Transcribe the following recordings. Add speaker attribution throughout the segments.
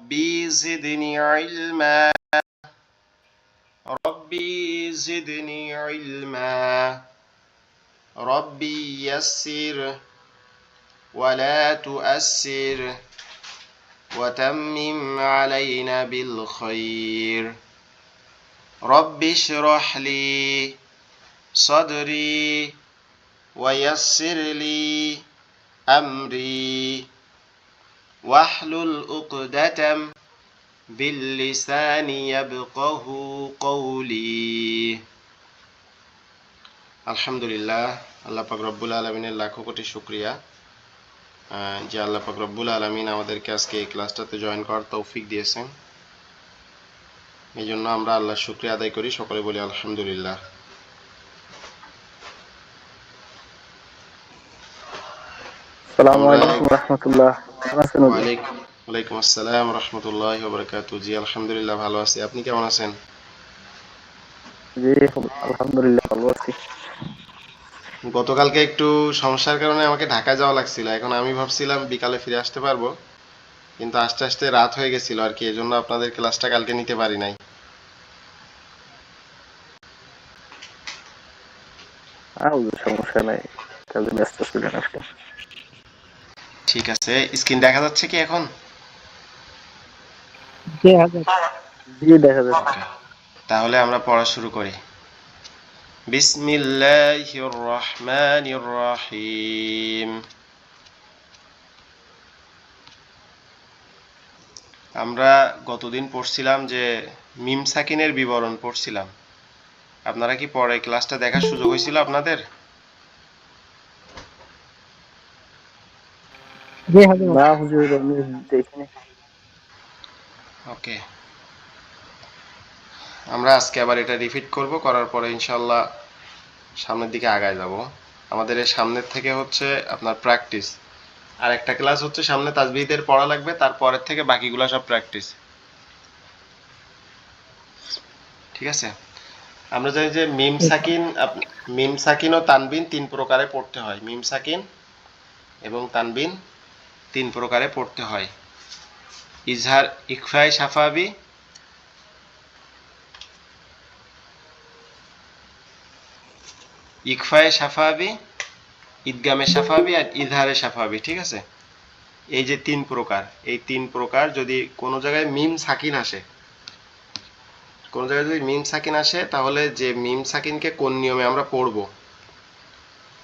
Speaker 1: ربي زدني علما ربي زدني علما ربي يسر ولا تؤسر وتمم علينا بالخير رب اشرح لي صدري ويسر لي أمري واحلل عقدة باللسان يفقه قولي আলহামদুলিল্লাহ আল্লাহ পাক রব্বুল আলামিনের লাখো কোটি শুকরিয়া যে আল্লাহ পাক রব্বুল আলামিন আমাদেরকে আজকে এই ক্লাসটাতে জয়েন করার তৌফিক দিয়েছেন। এই জন্য আমরা আল্লাহর শুকরিয়া আদায় করি, সকলে বলি আলহামদুলিল্লাহ।
Speaker 2: আসসালামু আলাইকুম রাহমাতুল্লাহ।
Speaker 1: ওয়ালাইকুম আসসালাম রাহমাতুল্লাহি ওয়া বারাকাতুহু। জি আলহামদুলিল্লাহ ভালো আছি, আপনি কেমন আছেন?
Speaker 2: জি আলহামদুলিল্লাহ ভালো আছি।
Speaker 1: গতকালকে একটু সমস্যার কারণে আমাকে ঢাকায় যাওয়া লাগছিল। এখন আমি ভাবছিলাম বিকালে ফিরে আসতে পারবো, কিন্তু আস্তে আস্তে রাত হয়ে গেছিল আর কি, এজন্য আপনাদের ক্লাসটা কালকে নিতে পারি নাই।
Speaker 2: সমস্যা নাই, কাজে ব্যস্ত ছিলেন আপনি।
Speaker 1: ঠিক আছে, স্ক্রিন দেখা যাচ্ছে কি এখন?
Speaker 2: জি দেখা যাচ্ছে।
Speaker 1: তাহলে আমরা পড়া শুরু করি। বিসমিল্লাহির রহমানির রহিম। আমরা গতদিন পড়ছিলাম যে মিম সাকিনের বিবরণ পড়ছিলাম। আপনারা কি পরে ক্লাসটা দেখার সুযোগ হয়েছিল আপনাদের?
Speaker 2: না হুজুর, আমি দেখিনি।
Speaker 1: ওকে, আমরা আজকে আবার এটা রিপিট করব, করার পরে ইনশাল্লাহ সামনের দিকে আগায় যাব। আমাদের এই সামনের থেকে হচ্ছে আপনার প্র্যাকটিস, আর একটা ক্লাস হচ্ছে সামনে তাজবিদের পড়া লাগবে, তারপরের থেকে বাকিগুলো সব প্র্যাকটিস। ঠিক আছে, আমরা জানি যে মিম সাকিন ও তানবিন তিন প্রকারে পড়তে হয়। মিম সাকিন এবং তানবিন তিন প্রকারে পড়তে হয়। ইজহার, ইকফায়ে শাফাবি, ইকফায়ে শাফাবি, ঈদগামে শাফাবি আর ইজহারে শাফাবি। ঠিক আছে, এই যে তিন প্রকার, এই তিন প্রকার যদি কোনো জায়গায় মিম সাকিন আসে, কোন জায়গায় যদি মিম সাকিন আসে, তাহলে যে মিম সাকিনকে কোন নিয়মে আমরা পড়ব,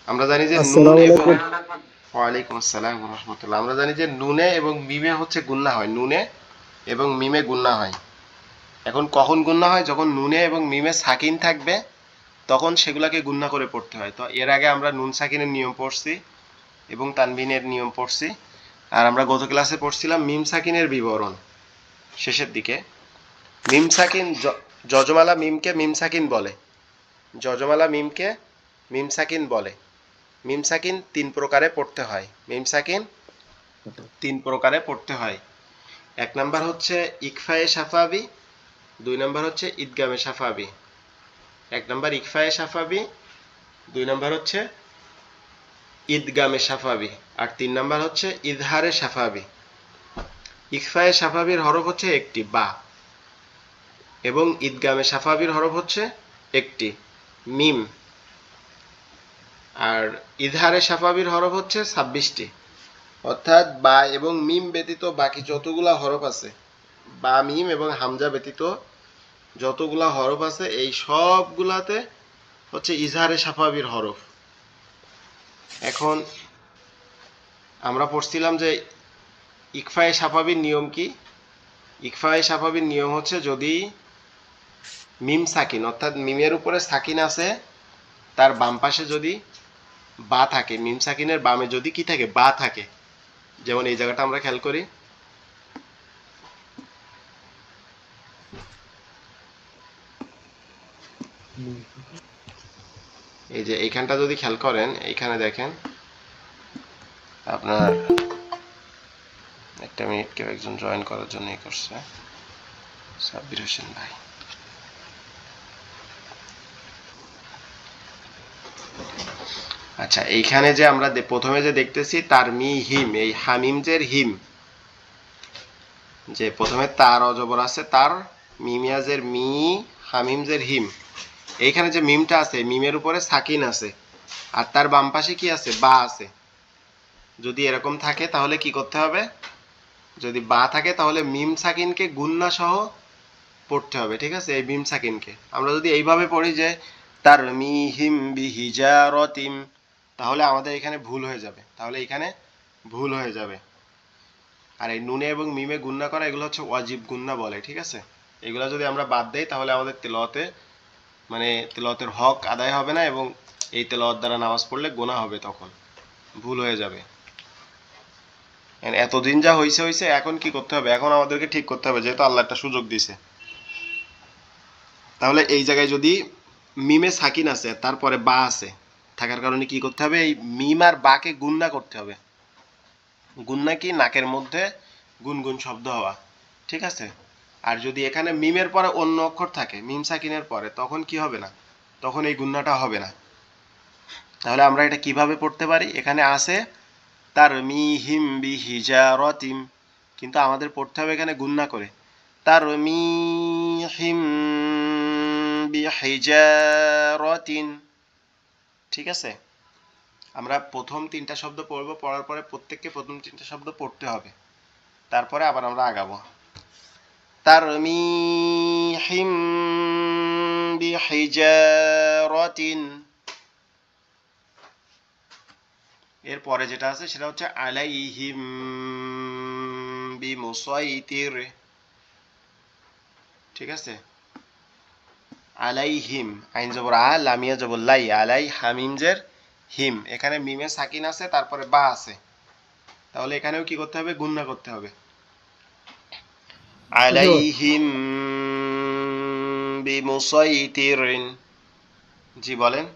Speaker 1: আমরা জানি যে নুন এবং ওয়ালাইকুম আসসালাম ওয়া রাহমাতুল্লাহ। আমরা জানি যে নুনে এবং মিমে হচ্ছে গুন্না হয়, নুনে এবং মিমে গুন্না হয়। এখন কখন গুন্না হয়? যখন নুনে এবং মিমে সাকিন থাকবে তখন সেগুলাকে গুন্না করে পড়তে হয়। তো এর আগে আমরা নুন সাকিনের নিয়ম পড়ছি এবং তানবিনের নিয়ম পড়ছি, আর আমরা গত ক্লাসে পড়ছিলাম মিম সাকিনের বিবরণ শেষের দিকে। মিম সাকিন, যজমালা মিমকে মিম সাকিন বলে, যজমালা মিমকে মিম সাকিন বলে। মিম সাকিন তিন প্রকারে পড়তে হয়, মিম সাকিন তিন প্রকারে পড়তে হয়। এক নাম্বার হচ্ছে ইকফায়ে শাফাবি, দুই নাম্বার হচ্ছে ঈদগামে শাফাবি। এক নাম্বার ইকফায়ে শাফাবি, দুই নাম্বার হচ্ছে ঈদগামে শাফাবি, আর তিন নাম্বার হচ্ছে ইজহারে শাফাবি। ইকফায়ে শাফাবির হরফ হচ্ছে একটি বা, এবং ঈদগামে শাফাবির হরফ হচ্ছে একটি মিম, আর ইজহারে শাফাবির হরফ হচ্ছে 26টি। অর্থাৎ বা এবং মিম ব্যতীত বাকি যতগুলা হরফ আছে, বা মিম এবং হামজা ব্যতীত যতগুলা হরফ আছে, এই সবগুলাতে হচ্ছে ইজহারে শাফাবির হরফ। এখন আমরা পড়ছিলাম যে ইকফায়ে শাফাবির নিয়ম কি। ইকফায়ে শাফাবির নিয়ম হচ্ছে যদি মিম সাকিন, অর্থাৎ মিমের উপরে সাকিন আছে, তার বাম পাশে যদি বা থাকে, মিম সাকিনের বামে যদি কি থাকে, বা থাকে, যেমন এই জায়গাটা আমরা খেয়াল করি, এই যে এইখানটা যদি খেয়াল করেন, এইখানে দেখেন আপনার, একটা মিনিট, কেউ একজন জয়েন করার জন্য এই করছে, সাব্বির হোসেন ভাই। আচ্ছা, এইখানে যে আমরা প্রথমে যে দেখতেছি তার মি হিম, এই হামিম জের হিম, যে প্রথমে তার অজবর আছে তার, মিমিয়াজের মি, হামিমজের হিম। এইখানে যে মিমটা আছে মিমের উপরে সাকিন আছে, আর তার বাম পাশে কি আছে, বা আছে। যদি এরকম থাকে তাহলে কি করতে হবে, যদি বা থাকে তাহলে মিম সাকিনকে গুন্না সহ পড়তে হবে, ঠিক আছে। এই মিম সাকিনকে আমরা যদি এইভাবে পড়ি যে তার মিহিম বিহিজারতিম, তাহলে আমাদের এখানে ভুল হয়ে যাবে, তাহলে এখানে ভুল হয়ে যাবে। আর এই নুনে এবং মিমে গুন্না করা এগুলো হচ্ছে ওয়াজিব গুন্না বলে, ঠিক আছে। এগুলো যদি আমরা বাদ দেই তাহলে আমাদের তেলাওয়াতে মানে তেলাওয়াতের হক আদায় হবে না, এবং এই তেলাওয়াত দ্বারা নামাজ পড়লে গুনাহ হবে, তখন ভুল হয়ে যাবে। এতদিন যা হয়েছে হয়েছে, এখন কি করতে হবে, এখন আমাদেরকে ঠিক করতে হবে, যেহেতু আল্লাহ একটা সুযোগ দিছে। তাহলে এই জায়গায় যদি মিমে সাকিন আছে তারপরে বা আছে, থাকার কারণে কি করতে হবে, এই মিম আর বাকে গুন্না করতে হবে। গুন্না কি, নাকের মধ্যে গুনগুন শব্দ হওয়া, ঠিক আছে। আর যদি এখানে মিমের পরে অন্য অক্ষর থাকে, মিম সাকিনের পরে, তখন কি হবে না, তখন এই গুন্নাটা হবে না। তাহলে আমরা এটা কিভাবে পড়তে পারি, এখানে আছে তার মিহিম বিহিজারতিম, কিন্তু আমাদের পড়তে হবে এখানে গুন্না করে, তার মিহিম বিহিজারতিন, ঠিক আছে। আমরা প্রথম তিনটা শব্দ পড়বো, পড়ার পরে প্রত্যেককে প্রথম তিনটা শব্দ পড়তে হবে, তারপরে আবার আমরা আগাবো। তারমিহিম বিহিজারাতিন, এরপরে যেটা আছে সেটা হচ্ছে আলাইহিম বিমুসাইতির, ঠিক আছে। আলাইহিম, আইন জবর আ, লামিয়া জবর লাই, আলাই হামিমজের হিম। এখানে মিমে সাকিন আছে তারপরে বা আছে, তাহলে এখানেও কি করতে হবে, গুন্না করতে হবে।
Speaker 3: হুজুর,
Speaker 1: আলাইহিম বিমুসাইতিরিন। জি বলেন।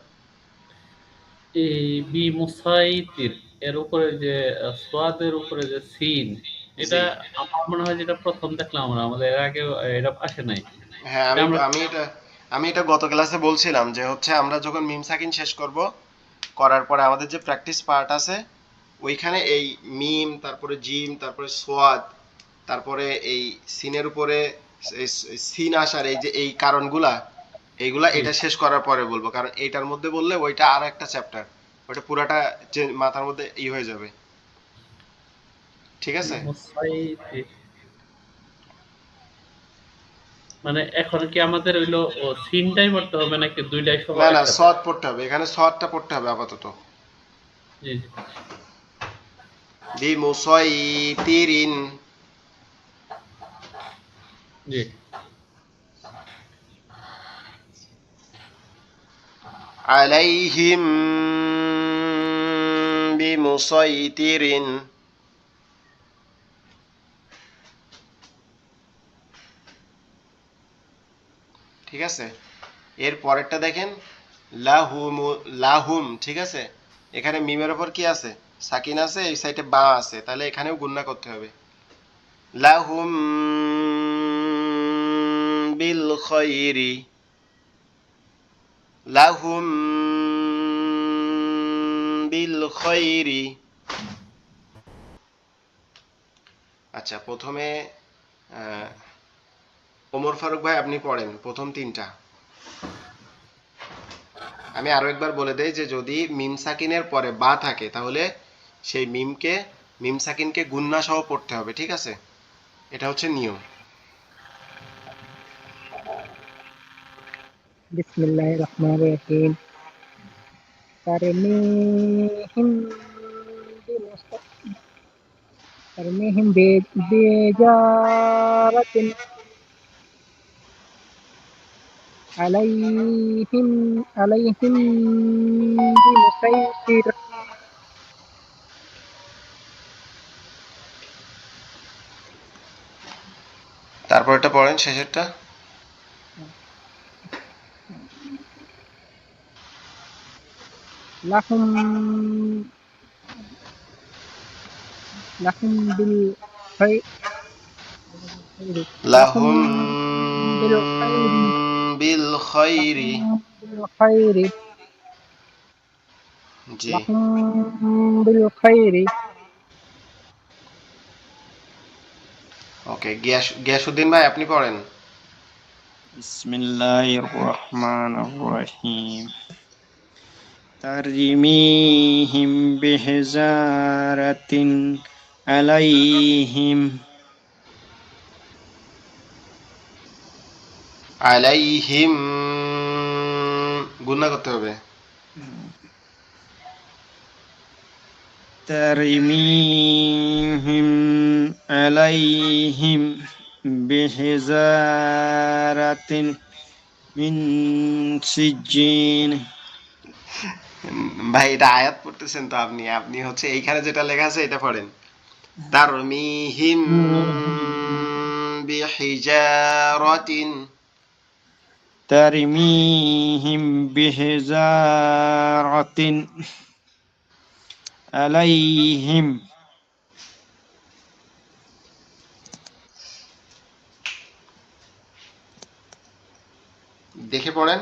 Speaker 3: এই বি মুসাইতির এর উপরে যে সোয়াদের উপরে যে সিন, এটা
Speaker 1: জি,
Speaker 3: আমার মনে হয় যেটা প্রথম দেখলাম আমরা, আমাদের এর আগে এটা আসে নাই।
Speaker 1: হ্যাঁ,
Speaker 3: এটা
Speaker 1: আমি
Speaker 3: আমরা
Speaker 1: আমি এটা আমি এটা গত ক্লাসে বলছিলাম যে হচ্ছে আমরা যখন মিম সাকিন শেষ করব, করার পরে আমাদের যে প্র্যাকটিস পার্ট আছে ওইখানে এই মিম, তারপরে জিম, তারপরে সোয়াদ, তারপরে এই সিনের উপরে সিন আসার এই যে এই কারণগুলা, এইগুলা
Speaker 3: জি
Speaker 1: এটা শেষ করার পরে বলবো, কারণ এইটার মধ্যে বললে ওইটা আর একটা চ্যাপ্টার, ওইটা পুরাটা যে মাথার মধ্যে হয়ে যাবে, ঠিক
Speaker 3: বি
Speaker 1: আছে।
Speaker 3: মুসাইতির মানে এখন কি আমাদের হইলো ও সিনটাই পড়তে হবে নাকি দুইটাই সহ
Speaker 1: না না,
Speaker 3: একসাথে?
Speaker 1: সদ পড়তে হবে, এখানে সদটা পড়তে হবে আপাতত।
Speaker 3: জি জি
Speaker 1: বিমুসাইতিরিন,
Speaker 3: জি।
Speaker 1: আলাইহিম বিমুসাইতিরিন, ঠিক আছে। এর পরেরটা দেখেন, লাহুম, লাহুম, ঠিক আছে। এখানে মিমের ওপর কি আছে, সাকিন আছে, এই সাইডে বা আছে, তাহলে এখানেও গুণনা করতে হবে। লাহুম বিল খৈরি, লাহুম বিল খৈরি। আচ্ছা, প্রথমে আহ, ওমর ফারুক ভাই আপনি পড়েন প্রথম তিনটা। আমি আরো একবার বলে দেই যে যদি মিম সাকিনের পরে বা থাকে তাহলে সেই মিম সাকিনকে গুন্না সহ পড়তে হবে, ঠিক আছে। এটা হচ্ছে নিয়ম।
Speaker 4: বিসমিল্লাহির রহমানির রহিম। তারমিহিম বিমুসা- তারমিহিম বিজারাতিন আলাইহিম আলাইহিম বিমুসাইতির।
Speaker 1: তারপর এটা পড়েন শেষেরটা।
Speaker 4: লাহুম লাহুম বিল খাই- লাহুম
Speaker 1: লাহুম
Speaker 4: বিল খাইরি
Speaker 1: বিল খৈরি,
Speaker 4: লাহুম বিল খাইরি
Speaker 1: জি।
Speaker 4: লাহুম বিল খাইরি
Speaker 1: ওকে, গিয়াসউদ্দিন ভাই আপনি পড়েন।
Speaker 5: বিসমিল্লাহির রহমানির রহিম তারমিহিম বিহিজারাতিন আলাইহিম
Speaker 1: আলাইহিম, গুণা করতে হবে।
Speaker 5: তারমিহিম আলাইহিম বিহিজারাতিন মিন সিজ্জিন।
Speaker 1: ভাই এটা আয়াত পড়তেছেন তো আপনি, আপনি হচ্ছে এইখানে যেটা লেখা আছে এটা পড়েন। তারমিহিম বিহিজারাতিন।
Speaker 5: তারমিহিম বিহিজারাতিন আলাইহিম
Speaker 1: দেখে পড়েন।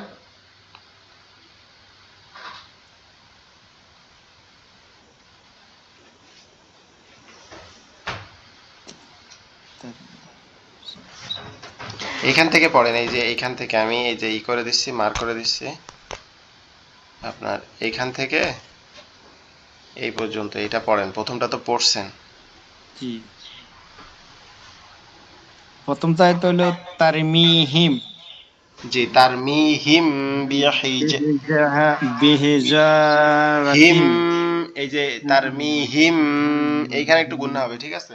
Speaker 1: এখান থেকে পড়েন, এই যে এইখান থেকে আমি এই যে ই করে দিচ্ছি, মার্ক করে দিচ্ছি আপনার, এইখান থেকে এই পর্যন্ত এটা পড়েন। প্রথমটা তো পড়ছেন।
Speaker 5: জি, প্রথমটা হলো তারমিহিম
Speaker 1: জি, তারমিহিম
Speaker 5: বিহিজারাতিন।
Speaker 1: হিম, এই যে তারমিহিম, এইখানে একটু গুণা হবে, ঠিক আছে?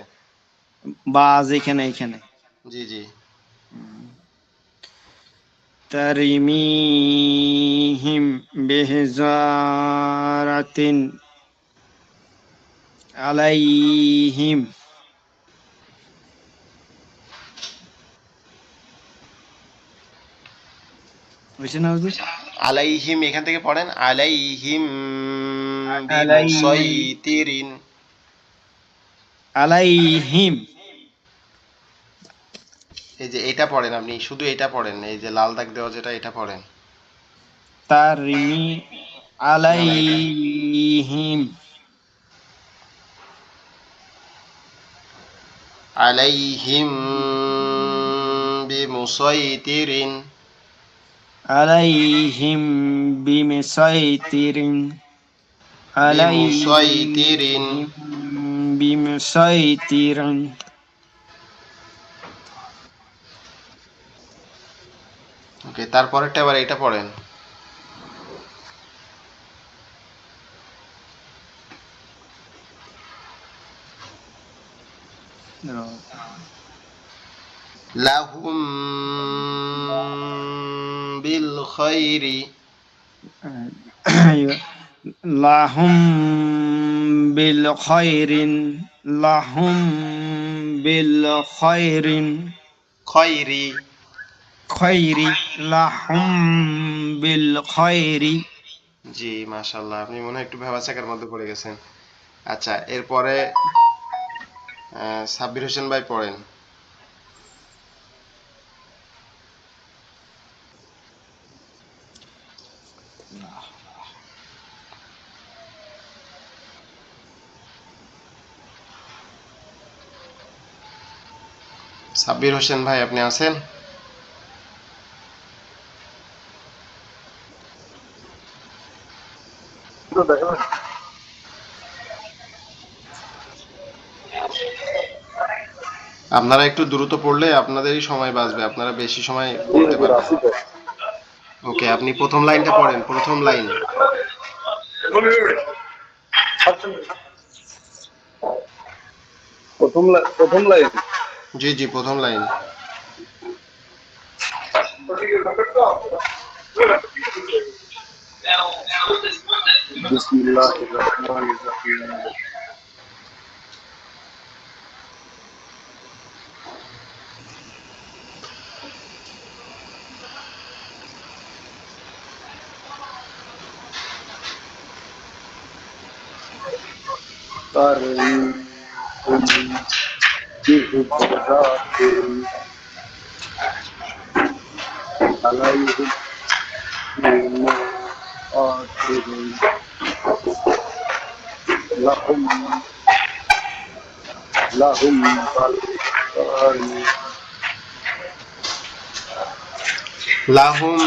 Speaker 5: বাজ এখানে এখানে
Speaker 1: জি জি।
Speaker 5: তারমিহিম বিহিজারাতিন আলাইহিম। বুঝছেন না হুজুর?
Speaker 1: আলাইহিম এখান থেকে পড়েন, আলাইহিম
Speaker 5: আলাইহিম
Speaker 1: বিমুসাইতিরিন।
Speaker 5: আলাইহিম
Speaker 1: এই যে এটা পড়েন, আপনি শুধু এটা পড়েন, এই যে লাল দাগ দেওয়া যেটা, এটা পড়েন।
Speaker 5: তারমি
Speaker 1: না না, এটা
Speaker 5: আলাইহিম
Speaker 1: আলাইহিম বিমুসাইতিরিন।
Speaker 5: আলাইহিম বিমিসাইতিরিন
Speaker 1: বিমুসাইতিরিন।
Speaker 5: আলাইহিম বিমিসাইতিরিন।
Speaker 1: ওকে, তারপরেরটা আবার এটা পড়েন। লাহুম বিল খাইরি।
Speaker 5: লাহুম বিল খায়রিন লাহুম বিল খায়রিন
Speaker 1: খয়রি।
Speaker 5: খায়রি লাহুম বিল খায়রি।
Speaker 1: জি, মাশাআল্লাহ, আপনি মনে হয় একটু ভেবাচাকার মধ্যে পড়ে গেছেন। আচ্ছা, এরপরে সাব্বির হোসেন ভাই পড়েন। সাব্বির হোসেন ভাই আপনি আছেন? আপনারা একটু দ্রুত পড়লে আপনাদেরই সময় বাঁচবে, আপনারা বেশি সময় পড়তে পারবেন। ওকে, আপনি প্রথম লাইনটা পড়েন, প্রথম লাইন।
Speaker 2: প্রথম লাইন।
Speaker 1: জি জি, প্রথম লাইন।
Speaker 2: বিসমিল্লাহির রহমানির রহিম। তারমিহিম বিহিজারাতিন আলাইহিম বিমুসাইতিরিন লাহুম লাহুম
Speaker 1: লাহুম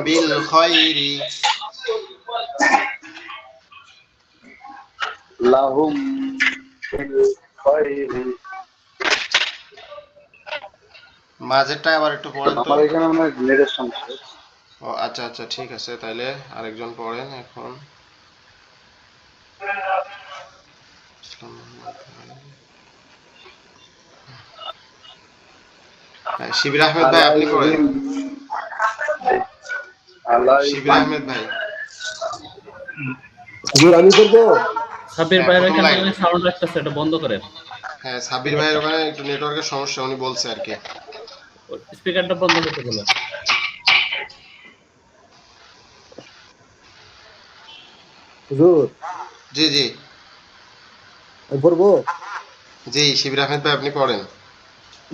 Speaker 1: বিল খয়রি,
Speaker 2: লাহুম ফিল খায়রি।
Speaker 1: মাঝেরটা আবার একটু পড়েন তো।
Speaker 2: আমার এখানে আমার নেটের সমস্যা।
Speaker 1: ও আচ্ছা আচ্ছা, ঠিক আছে, তাইলে আরেকজন পড়েন এখন। হ্যাঁ, শিবির আহমেদ ভাই আপনি পড়েন।
Speaker 2: আলাইহিম
Speaker 1: শিবির
Speaker 2: আলাইহিম।
Speaker 1: আহমেদ ভাই।
Speaker 6: হুজুর আমি করবো।
Speaker 3: সাব্বির
Speaker 1: হ্যাঁ,
Speaker 3: ভাইয়ের
Speaker 1: প্রথম
Speaker 3: এখান
Speaker 1: লাইন।
Speaker 3: থেকে সাউন্ড আসতেছে, এটা বন্ধ করেন।
Speaker 1: হ্যাঁ, সাব্বির ভাইয়ের ওখানে একটু নেটওয়ার্কের সমস্যা, উনি বলছে আর কি।
Speaker 3: স্পিকারটা বন্ধ করতে বলেন।
Speaker 6: হুজুর
Speaker 1: জি জি
Speaker 6: আমি পড়বো।
Speaker 1: জি, শিবির আহমেদ ভাই আপনি পড়েন।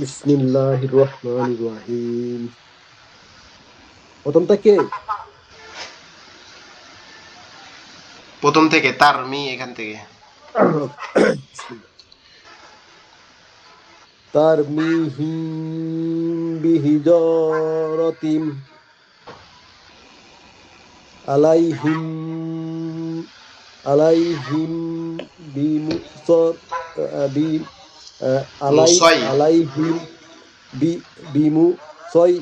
Speaker 6: বিসমিল্লাহির রহমানির রহিম। প্রথম থেকে
Speaker 1: প্রথম থেকে, তার মি এখান থেকে।
Speaker 6: তারমিহিম বিহিজারাতিম আলাইহিম আলাইহিম বিমুসর বি
Speaker 1: মুসই,
Speaker 6: আলাইহিম বি বিমুসই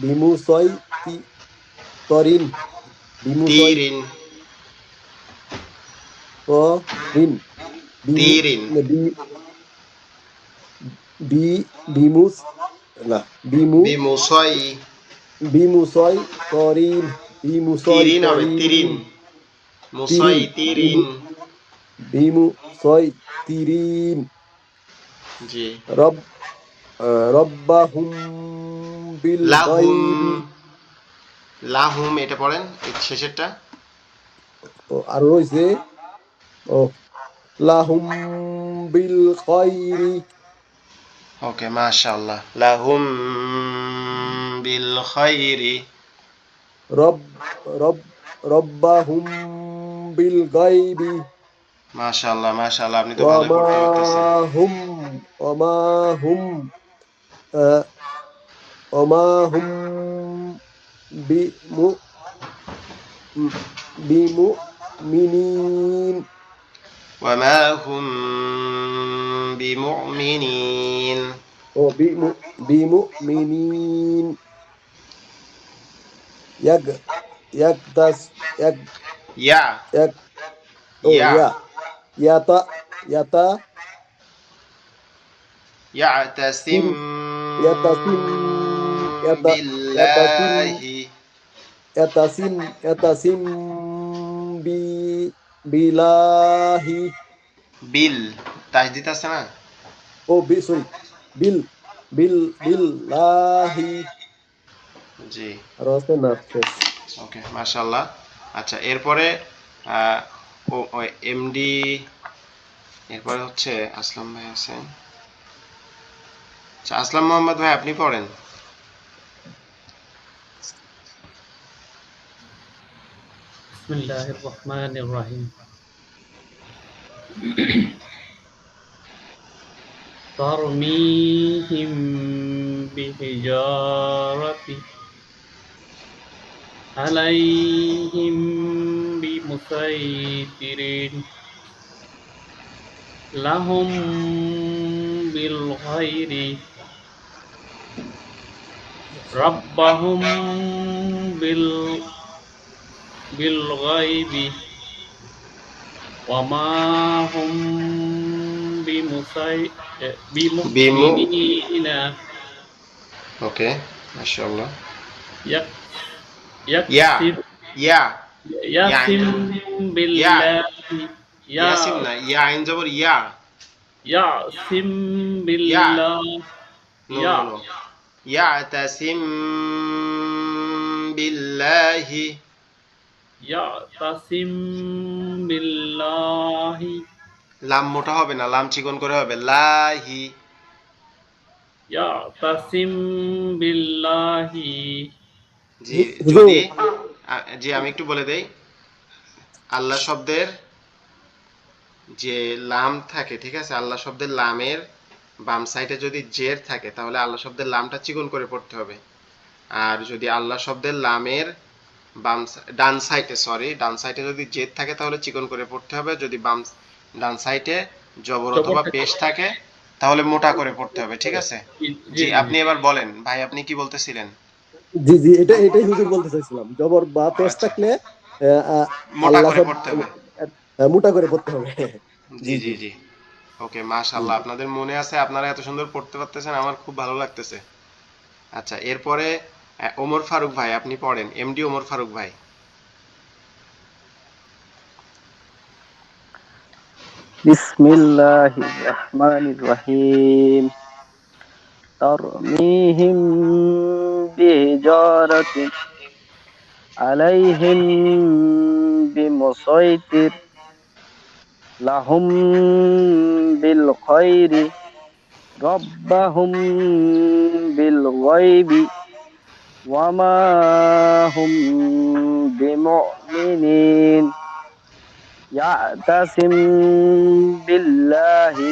Speaker 6: বিমুসই তরিন বিমুসই
Speaker 1: তিরিন,
Speaker 6: তরিন বিমু
Speaker 1: তিরিন,
Speaker 6: বি বি বিমুস না বিমু
Speaker 1: বিমুসই,
Speaker 6: বিমুসই তরিন বিমুসই
Speaker 1: তিরিন হবে, তিরিন,
Speaker 6: তরিন
Speaker 1: মুসই
Speaker 6: তিরিন
Speaker 1: তিরিন।
Speaker 6: বিমুসই তিরিন
Speaker 1: জি।
Speaker 6: রব রব্বাহুম বিল
Speaker 1: লাহুম,
Speaker 6: গায়বি।
Speaker 1: লাহুম এটা পড়েন, এই শেষেরটা।
Speaker 6: ও আর রয়েছে ও লাহুম বিল খায়রি
Speaker 1: ওকে, মাশাআল্লাহ। লাহুম বিল খায়রি।
Speaker 6: রব রব রব্বাহুম বিল গায়বি
Speaker 1: মাশাআল্লাহ মাশাআল্লাহ, আপনি তো ভালোই
Speaker 6: ওয়ামা
Speaker 1: পড়তে পারতেছেন।
Speaker 6: হুম ওয়ামা হুম আহ, ওয়ামা হুম বিমু বিমুমিনিন
Speaker 1: ওয়ামা হুম বিমুমিনিন।
Speaker 6: ও বিমুমিনিন ইয়াগ ইয়াগদাস ইয়াগ
Speaker 1: ইয়া,
Speaker 6: ইয়াগ ও
Speaker 1: ইয়া,
Speaker 6: ইয়াতা ইয়াতা
Speaker 1: ইয়াতাসিম
Speaker 6: সিম ইয়াতাসিম ইয়াতাসিম
Speaker 1: বিল্লাহি।
Speaker 6: ইয়াতাসিম ইয়াতাসিম বি বিলাহি
Speaker 1: বিল, তাসদিদ আছে না?
Speaker 6: ও সরি বিল বিল্লাহি
Speaker 1: জি,
Speaker 6: আর আছে না শেষ।
Speaker 1: ওকে, মাশাআল্লাহ। আচ্ছা, এরপরে আহ, ও এমডি, এরপরে হচ্ছে আসলাম ভাই আছেন। আচ্ছা, আসলাম মোহাম্মদ ভাই আপনি পড়েন।
Speaker 3: বিসমিল্লাহির রহমানির রহিম। তারমিহিম বিহিজারাতি আলাইহিম বিমুসাইতিরিন লাহুম বিল গায়রি রাব্বাহুম বিল বিল গায়বি ওয়ামা হুম বিমুসাই
Speaker 1: বিমু,
Speaker 3: বিমুমিনিনা
Speaker 1: ওকে, মাশাআল্লাহ।
Speaker 3: ইয়াক
Speaker 1: ইয়া,
Speaker 3: ইয়াকসিব
Speaker 1: ইয়া, ইয়া আইন
Speaker 3: ইয়াসিম
Speaker 1: জবর, ইয়া,
Speaker 3: বিল্লাহি ইয়া
Speaker 1: ইয়াসিম না, ইয়া আইন জবর, ইয়া,
Speaker 3: ইয়াসিম
Speaker 1: ইয়া,
Speaker 3: বিল্লাহ
Speaker 1: নো
Speaker 3: ইয়া
Speaker 1: নো নো, ইয়াতাসিম বিল্লাহি।
Speaker 3: ইয়াতাসিম বিল্লাহি
Speaker 1: লাম মোটা হবে না, লাম চিকন করে হবে, লাহি।
Speaker 3: ইয়াতাসিম বিল্লাহি
Speaker 1: জি,
Speaker 6: হুজুর
Speaker 1: যদি জি আমি একটু বলে দেই, আল্লাহ শব্দের যে লাম থাকে, ঠিক আছে, আল্লাহ শব্দের লামের বাম সাইডে যদি জের থাকে তাহলে আল্লাহ শব্দের লামটা চিকন করে পড়তে হবে। আর যদি আল্লাহ শব্দের লামের ডান সাইডে যদি জের থাকে তাহলে চিকন করে পড়তে হবে। যদি ডান সাইডে জবর অথবা পেশ থাকে তাহলে মোটা করে পড়তে হবে। ঠিক আছে?
Speaker 3: জি
Speaker 1: জি,
Speaker 3: জি
Speaker 1: আপনি এবার বলেন ভাই, আপনি কি বলতেছিলেন?
Speaker 6: জি জি, এটাই হুজুর বলতে চাইছিলাম, জবর বা পেশ
Speaker 1: আচ্ছা,
Speaker 6: থাকলে
Speaker 1: মোটা
Speaker 6: আল্লাহ
Speaker 1: করে
Speaker 6: শব্দ
Speaker 1: পড়তে হবে।
Speaker 6: মোটা করে পড়তে হবে।
Speaker 1: জি
Speaker 6: জি
Speaker 1: জি
Speaker 6: জি
Speaker 1: জি। ওকে,
Speaker 6: জি
Speaker 1: মাশাআল্লাহ, আপনাদের মনে আছে, আপনারা এত সুন্দর পড়তে পারতেছেন, আমার খুব ভালো লাগতেছে। আচ্ছা, এরপরে ওমর ফারুক ভাই, আপনি পড়েন, এমডি ওমর ফারুক ভাই।
Speaker 2: বিসমিল্লাহির রহমানির রহিম তারমিহিম বিহিজারাতিন আলাইহিম বিমুসাইতির লাহুম বিল খায়রি রাব্বাহুম বিল গায়বি ওয়া মা হুম বিমুমিনিন ইয়াতাসিম বিল্লাহি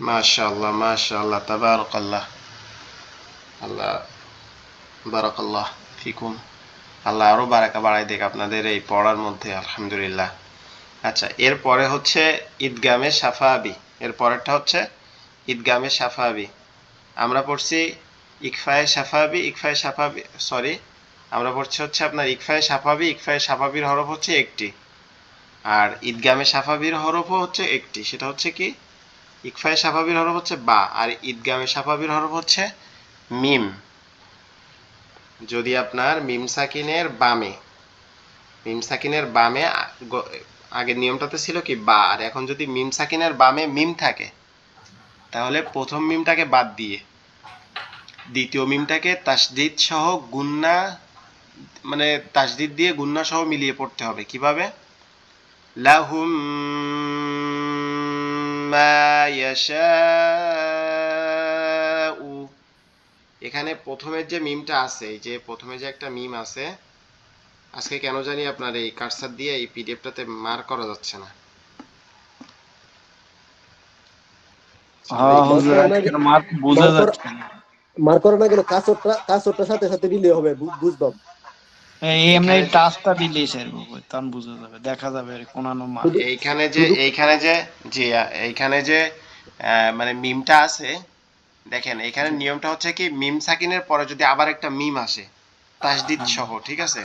Speaker 1: মাশাআল্লাহ মাশাআল্লাহ, তাবারাকাল্লাহ। আল্লাহ বারাকাল্লাহ ফিকুম। আল্লাহ আরো বারাকা বাড়াই দেখ আপনাদের এই পড়ার মধ্যে, আলহামদুলিল্লাহ। আচ্ছা, এরপরে হচ্ছে ঈদগামে সাফাবি। এর পরেরটা হচ্ছে ঈদগামে সাফাবি। আমরা পড়ছি ইকফায়ে সাফাবি, সরি, আমরা পড়ছি হচ্ছে আপনার ইকফায়ে সাফাবির হরফ হচ্ছে একটি, আর ঈদগামে সাফাবির হরফও হচ্ছে একটি। সেটা হচ্ছে কি, ইকফায়ে সাফাবির হরফ হচ্ছে বা, আর ঈদগামে সাফাবির হরফ হচ্ছে মিম। যদি আপনার মিম সাকিনের বামে আগের নিয়মটাতে ছিল কি বা, আর এখন যদি মিম সাকিনের বামে মিম থাকে তাহলে প্রথম মিমটাকে বাদ দিয়ে দ্বিতীয় মিমটাকে তাসদিদ সহ গুন্না, মানে তাসদিদ দিয়ে গুন্না সহ মিলিয়ে পড়তে হবে। কিভাবে? লাহুম মা ইয়াশাউ। এখানে প্রথমের যে মিমটা আছে, এই যে প্রথমে যে একটা মিম আছে, আজকে কেন জানি আপনার এই কার্সার দিয়ে এই পিডিএফটাতে মার্ক করা যাচ্ছে না।
Speaker 5: হ্যাঁ
Speaker 6: মার্ক
Speaker 5: হুজুর,
Speaker 6: করা না
Speaker 5: আজকের মার্ক বোঝা
Speaker 6: মার্ক করা
Speaker 5: যাচ্ছে না।
Speaker 6: মার্ক করা না গেল, কাঁচরটা সাথে সাথে দিলে হবে, বুঝবাম।
Speaker 5: এমনি
Speaker 1: এখানে
Speaker 5: টাচটা দিলেই স্যার তখন বোঝা যাবে, দেখা যাবে আর কোনানো মার্ক।
Speaker 6: শুধু
Speaker 1: এইখানে যে
Speaker 6: শুধু
Speaker 1: এইখানে যে জি এইখানে যে মানে মিমটা আছে, দেখেন এখানে নিয়মটা হচ্ছে কি, মিম সাকিনের পরে যদি আবার একটা মিম আসে তাসদিদ সহ, ঠিক আছে?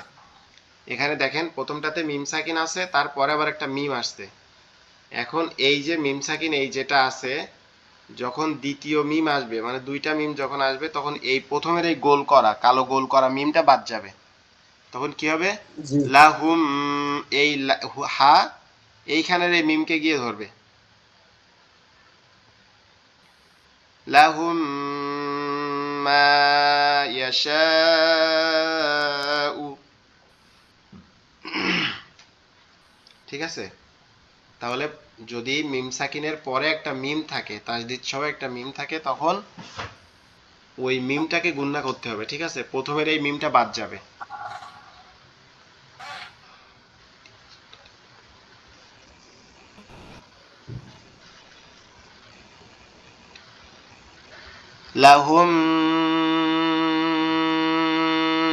Speaker 1: এখানে দেখেন প্রথমটাতে মিম সাকিন আছে, তারপরে আবার একটা মিম আসছে। এখন এই যে মিম সাকিন এই যেটা আছে, যখন দ্বিতীয় মিম আসবে, মানে দুইটা মিম যখন আসবে, তখন এই প্রথমের এই কালো গোল করা মিমটা বাদ যাবে। তখন কি হবে?
Speaker 6: জি
Speaker 1: লাহুম, এই হা এইখানের এই মিমকে গিয়ে ধরবে। লাহুম মা ইয়াশাউ। ঠিক আছে? তাহলে যদি মিম সাকিনের পরে একটা মিম থাকে, তাসদিদ সহ একটা মিম থাকে, তখন ওই মিমটাকে গুণনা করতে হবে। ঠিক আছে? প্রথমের এই মিমটা বাদ যাবে। লাহুম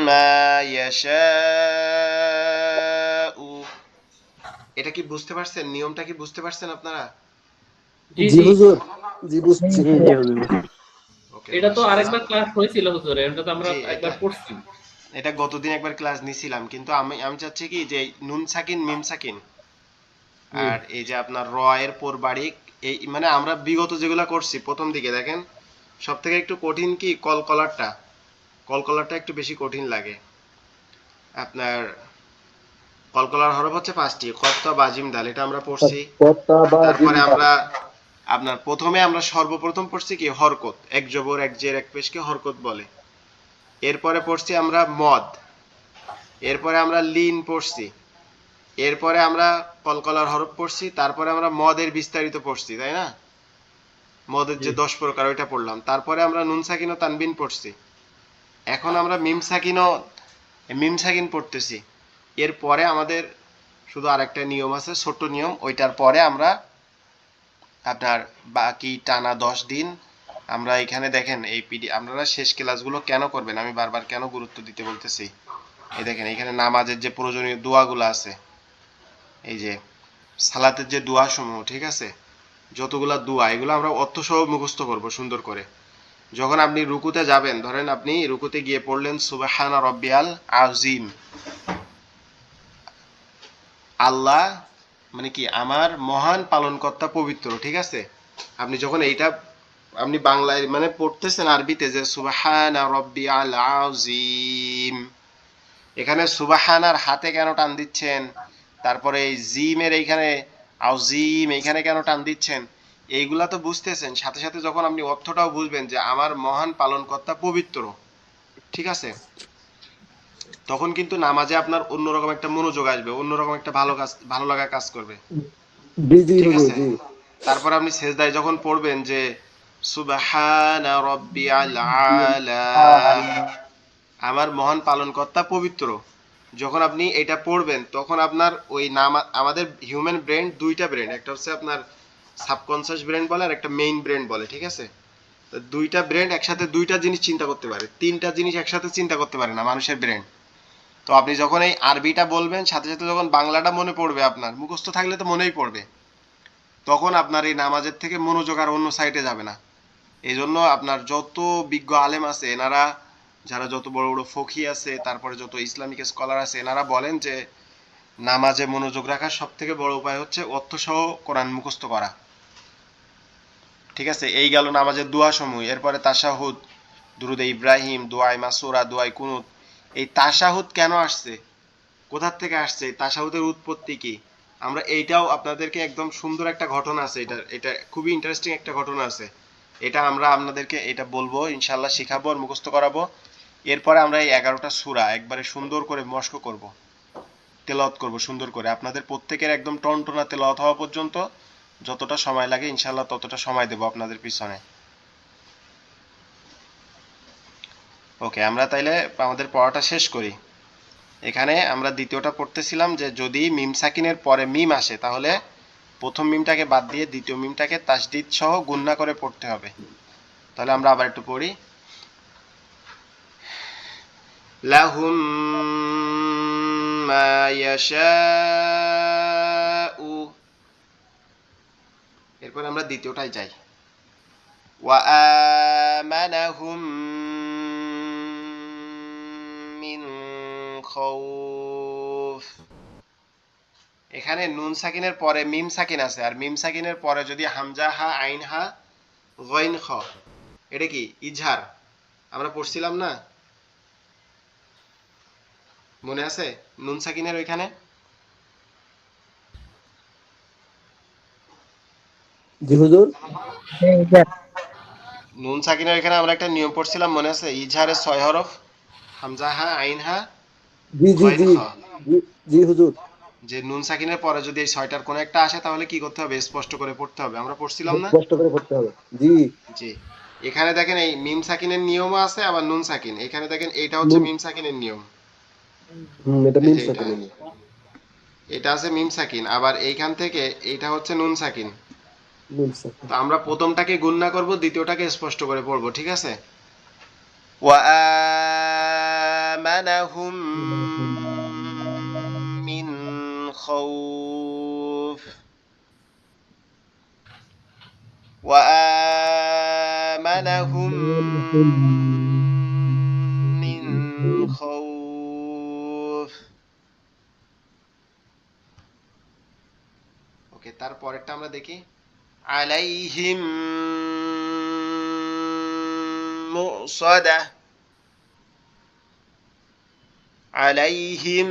Speaker 1: মা ইয়াশাউ। এটা কি বুঝতে পারছেন? নিয়মটা কি বুঝতে পারছেন আপনারা?
Speaker 3: জি
Speaker 6: জি
Speaker 3: জি।
Speaker 6: হুজুর, জি বুঝছি।
Speaker 2: জি জি হুজুর।
Speaker 1: ওকে,
Speaker 3: এটা তো
Speaker 1: মাশাআল্লাহ।
Speaker 3: আরেকবার ক্লাস হয়েছিল হুজুর, এটা তো আমরা
Speaker 1: জি,
Speaker 3: একবার পড়ছি।
Speaker 1: এটা গতদিন একবার ক্লাস নিছিলাম, কিন্তু আমি আমি চাচ্ছি কি যে নুন সাকিন মিম সাকিন
Speaker 3: জি
Speaker 1: আর এই যে আপনার র এর পর বাড়ি, এই মানে আমরা বিগত যেগুলা করছি প্রথম দিকে দেখেন, সব থেকে একটু কঠিন কি কলকলারটা একটু বেশি কঠিন লাগে। আপনার কলকলার হরফ হচ্ছে 5টি, কত বাজিম দাল, এটা আমরা পড়ছি।
Speaker 6: কর্তা বা
Speaker 1: তারপরে
Speaker 6: জিন্দা।
Speaker 1: আমরা আপনার প্রথমে আমরা সর্বপ্রথম পড়ছি কি হরকত, এক জবর এক জের এক পেশকে হরকত বলে। এরপরে পড়ছি আমরা মদ, এরপরে আমরা লিন পড়ছি, এরপরে আমরা কলকলার হরফ পড়ছি, তারপরে আমরা মদের বিস্তারিত পড়ছি, তাই না? মদের
Speaker 3: জি
Speaker 1: যে 10 প্রকার ওইটা পড়লাম, তারপরে আমরা নুন সাকিন ও তানবিন পড়ছি। এখন আমরা মিম সাকিন পড়তেছি। এরপরে আমাদের শুধু আরেকটা নিয়ম আছে, ছোট্ট নিয়ম, ওইটার পরে আমরা আপনার বাকি টানা 10 দিন আমরা এখানে দেখেন এই আপনারা শেষ ক্লাসগুলো কেন করবেন আমি বারবার কেন গুরুত্ব দিতে বলতেছি। এই দেখেন এখানে নামাজের যে প্রয়োজনীয় দোয়াগুলো আছে, এই যে সালাতের যে দোয়া সমূহ, ঠিক আছে, যতগুলা দোয়া এগুলো আমরা অর্থ সহ মুখস্থ করব সুন্দর করে। যখন আপনি রুকুতে যাবেন, ধরেন আপনি রুকুতে গিয়ে পড়লেন সুবহানা রব্বিয়াল আযীম, আল্লাহ মানে কি আমার মহান পালনকর্তা পবিত্র, ঠিক আছে। আপনি যখন এইটা আপনি বাংলায় মানে পড়তেছেন আরবিতে যে সুবহানা রব্বিয়াল আযীম, এখানে সুবহানার হাতে কেন টান দিচ্ছেন, তারপরে এই জিমের এইখানে আযীম এইখানে কেন টান দিচ্ছেন, এইগুলা তো বুঝতেছেন, সাথে সাথে যখন আপনি অর্থটাও বুঝবেন যে আমার মহান পালনকর্তা পবিত্র, ঠিক আছে, তখন কিন্তু নামাজে আপনার অন্যরকম একটা মনোযোগ আসবে, অন্যরকম একটা ভালো লাগা কাজ করবে,
Speaker 6: জি জি
Speaker 1: ঠিক
Speaker 6: হুজুর
Speaker 1: আছে।
Speaker 6: জি।
Speaker 1: তারপর আপনি সেজদায় যখন পড়বেন যে সুবহানা রব্বিয়াল আলা, আমার মহান পালনকর্তা পবিত্র, যখন আপনি এটা পড়বেন তখন আপনার ওই নাম, আমাদের হিউম্যান ব্রেন দুইটা ব্রেন, একটা হচ্ছে আপনার সাবকনসিয়াস ব্রেন বলে আর একটা মেইন ব্রেন বলে, ঠিক আছে। তো দুইটা ব্রেন একসাথে দুইটা জিনিস চিন্তা করতে পারে, তিনটা জিনিস একসাথে চিন্তা করতে পারে না মানুষের ব্রেন। তো আপনি যখন এই আরবিটা বলবেন সাথে সাথে যখন বাংলাটা মনে পড়বে, আপনার মুখস্থ থাকলে তো মনেই পড়বে, তখন আপনার এই নামাজের থেকে মনোযোগ আর অন্য সাইডে যাবে না। এই জন্য আপনার যত বিজ্ঞ আলেম আছে এনারা, যারা যত বড় বড় ফকি আছে, তারপরে যত ইসলামিক স্কলার আছে, এনারা বলেন যে নামাজে মনোযোগ রাখার সব থেকে বড় উপায় হচ্ছে অর্থসহ কোরআন মুখস্থ করা, ঠিক আছে। এই গেল নামাজের দোয়া সমূহ। এরপরে তাশাহুদ, দুরুদে ইব্রাহিম, দোয়াই মাসুরা, দোয়াই কুনুত। এই তাশাহুদ কেন আসছে, কোথা থেকে আসছে, তাশাহুদের উৎপত্তি কি, আমরা এইটাও আপনাদেরকে একদম সুন্দর একটা ঘটনা আছে, এটা এটা খুবই ইন্টারেস্টিং একটা ঘটনা আছে, এটা আমরা আপনাদেরকে এটা বলবো ইনশাল্লাহ, শিখাবো আর মুখস্থ করাবো। এরপরে আমরা এই 11টা সূরা একবারে সুন্দর করে মস্ক করব, তেলাওয়াত করব সুন্দর করে, আপনাদের প্রত্যেকের একদম টনটনা তেলাওয়াত হওয়া পর্যন্ত যতটা সময় লাগে ইনশাল্লাহ ততটা সময় দেব আপনাদের পিছনে। ওকে, আমরা তাইলে আমাদের পড়াটা শেষ করি। এখানে আমরা দ্বিতীয়টা পড়তেছিলাম যে যদি মিম সাকিনের পরে মিম আসে তাহলে প্রথম মিমটাকে বাদ দিয়ে দ্বিতীয় মিমটাকে তাসদিদ সহ গুণনা করে পড়তে হবে। তাহলে আমরা আবার একটু পড়ি। লাহুম মা ইয়াশাউ, এরপর আমরা দ্বিতীয়টায় যাই। ওয়া আমানাহুম মিন খাউফ, এখানে নুন সাকিনের পরে মিম সাকিন আছে, আর মিম সাকিনের পরে যদি হামজা হা আইন হা গইন খ, এটা কি ইজহার, আমরা পড়ছিলাম না, মনে আছে নুন সাকিনের ওইখানে?
Speaker 6: জি হুজুর।
Speaker 4: إيجار
Speaker 1: নুন সাকিনের এখানে আমরা একটা নিয়ম পড়ছিলাম, মনে আছে? ইজহারের 6 হরফ, হামজা হা আইন হা
Speaker 6: জি জি
Speaker 1: গইন
Speaker 6: জি
Speaker 1: খ,
Speaker 6: জি জি হুজুর।
Speaker 1: যে নুন সাকিনের পরে যদি এই 6টার কোনো একটা আসে তাহলে কি করতে হবে, স্পষ্ট করে পড়তে হবে, আমরা পড়ছিলাম না?
Speaker 6: কষ্ট করে পড়তে হবে। জি।
Speaker 1: জি। এখানে দেখেন এই মিম সাকিনের নিয়মও আছে, আবার নুন সাকিন, এখানে দেখেন এইটা হচ্ছে
Speaker 6: নুন,
Speaker 1: মিম সাকিনের নিয়ম,
Speaker 6: এটা
Speaker 1: এই
Speaker 6: মিম
Speaker 1: যে এটা,
Speaker 6: সাকিন।
Speaker 1: এটা আছে মিম সাকিন, আবার এইখান থেকে এইটা হচ্ছে নুন সাকিন।
Speaker 6: মিম সাকিন।
Speaker 1: তো আমরা প্রথমটাকে গুণনা করব, দ্বিতীয়টাকে স্পষ্ট করে পড়বো, ঠিক আছে। ওয়া আমানাহুম মিন খাউফ, ওয়া আমানাহুম মিন খাউফ। ওকে, তারপরেরটা আমরা দেখি। আলাইহিম মুসাদা, আলাইহিম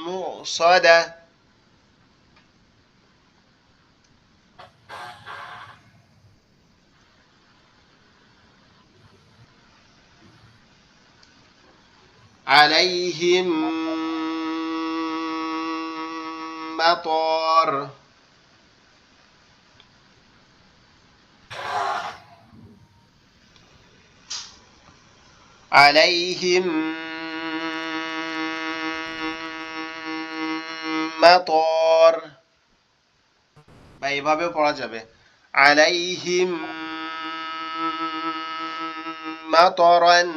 Speaker 1: মুসাদা, আলাইহিম মাতার, আলাইহিম মাতার। বা এভাবেও পড়া যাবে আলাইহিম মাতারান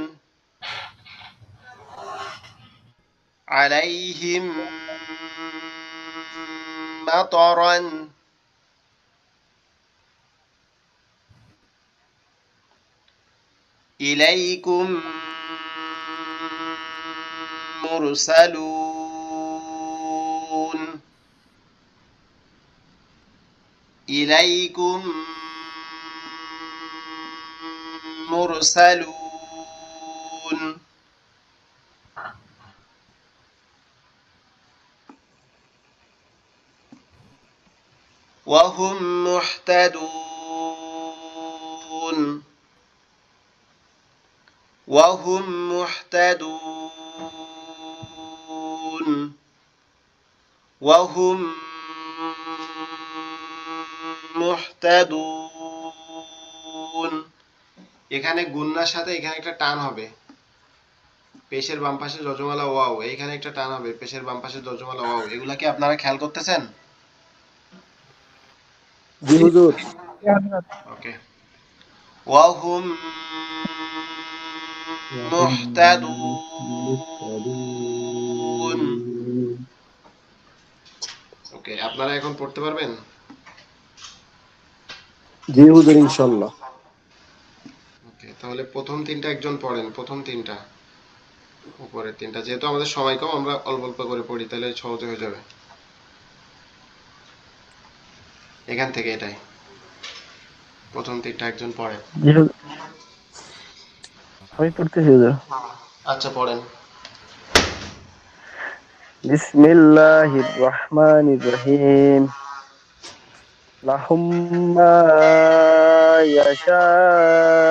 Speaker 1: আলাইহিম মাতারান ইলাইকুম মুরসালুন ইলাইকুম মুরসালুন وهم محتدون وهم محتدون وهم মুহতাদুন এখানে গুন্নার সাথে এখানে একটা টান হবে পেশের বাম পাশে যজমালা ওয়াও এইখানে একটা টান হবে পেশের বাম পাশে যজমালা ওয়াও এগুলা কি আপনারা খেয়াল করতেছেন
Speaker 6: জি হুজুর
Speaker 4: يا حضرت
Speaker 1: ওকে ওয়াহুম মুহতাদুন ওকে আপনারা এখন পড়তে পারবেন
Speaker 6: জি হুজুর ইনশাআল্লাহ
Speaker 1: ওকে তাহলে প্রথম তিনটা একজন পড়েন প্রথম তিনটা উপরের তিনটা যেহেতু আমাদের সময় কম আমরা অল্প অল্প করে পড়ি তাহলে সহজ হয়ে যাবে এখান থেকে এটাই প্রথম তিনটা একজন পড়েন
Speaker 2: জি হুজুর, আমি পড়তেছি হুজুর।
Speaker 1: আচ্ছা পড়েন
Speaker 2: বিসমিল্লাহির রহমানির রহিম লাহুম মা ইয়াশাউ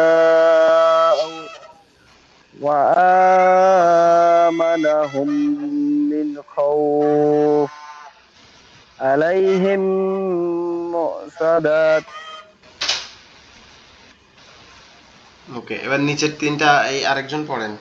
Speaker 2: ওয়া আমানাহুম মিন খাউফ আলাইহিম মুসাদাত।
Speaker 1: ওকে এবার নিচের তিনটা এই আরেকজন পড়েন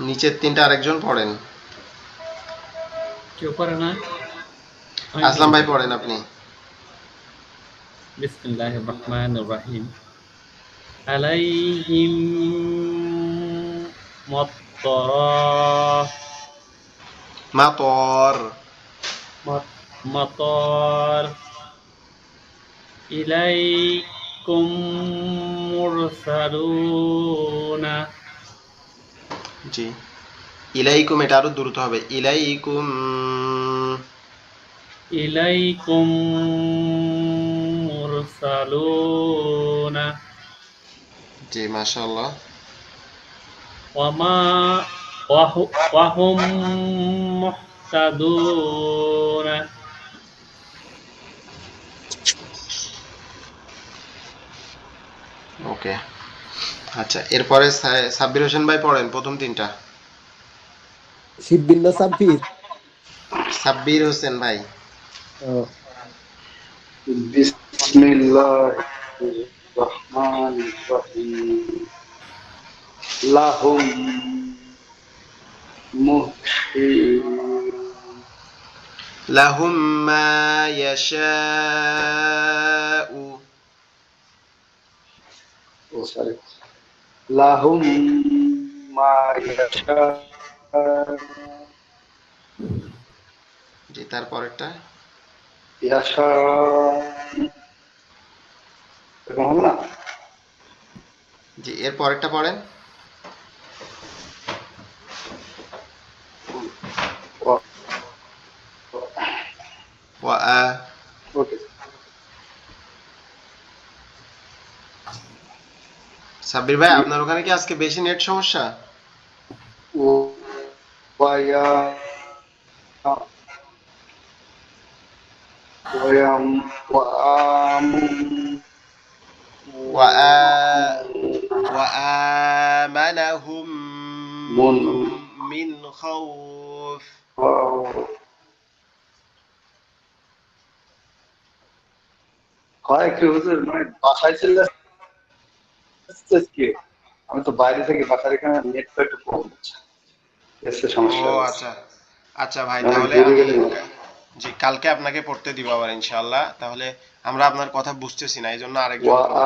Speaker 1: নিচের তিনটা আরেকজন পড়েন
Speaker 3: কেউ পারে না? আমি
Speaker 1: আসলাম ভাই
Speaker 3: বলছি।
Speaker 1: পড়েন আপনি
Speaker 3: বিসমিল্লাহির রহমানির রহিম আলাইহিম মত্তরা
Speaker 1: মাতর
Speaker 3: মতর ইলাইকুম মুরসালুনা
Speaker 1: জি ইলাইকুম এটা আরো দ্রুত হবে ইলাইকুম
Speaker 3: ইলাইকুম মুরসালুনা
Speaker 1: জি মাশাআল্লাহ
Speaker 3: ওয়ামা ওয়াহুম মুহতাদুনা
Speaker 1: ওকে আচ্ছা এরপরে সাব্বির হোসেন ভাই পড়েন প্রথম তিনটা
Speaker 6: শিববিন না সাব্বির
Speaker 1: সাব্বির হোসেন ভাই
Speaker 7: বিসমিল্লাহির রহমানির রহিম লাহুম
Speaker 1: লাহুম মা ইয়াশাউ
Speaker 7: লাহুম মা ইয়াশাউ
Speaker 1: জি তারপরেরটা
Speaker 7: এরকম হবে না
Speaker 1: জি এর পরেরটা পড়েন ওয়া
Speaker 7: ওকে
Speaker 1: সাব্বির ভাই আপনার ওখানে কি আজকে বেশি নেট সমস্যা
Speaker 7: ওয়া ওয়াম ওয়াম
Speaker 1: ওয়া আমানাহুম মিন খাউফ
Speaker 7: হয় কি হুজুর, মানে বাসায় চলে আসছে কি, আমি তো বাইরে থেকে, বাসার এখানে নেটটা একটু কম হচ্ছে, এসে
Speaker 1: ও
Speaker 7: সমস্যা হচ্ছে।
Speaker 1: আচ্ছা আচ্ছা ভাই,
Speaker 7: অনেক
Speaker 1: তাহলে
Speaker 7: দূরে
Speaker 1: আমি
Speaker 7: গেলে
Speaker 1: জি কালকে আপনাকে পড়তে দিব আবার ইনশাআল্লাহ। তাহলে আমরা আপনার কথা বুঝতেছি না, এই জন্য আরেকজন
Speaker 7: ওয়া
Speaker 1: পড়বে।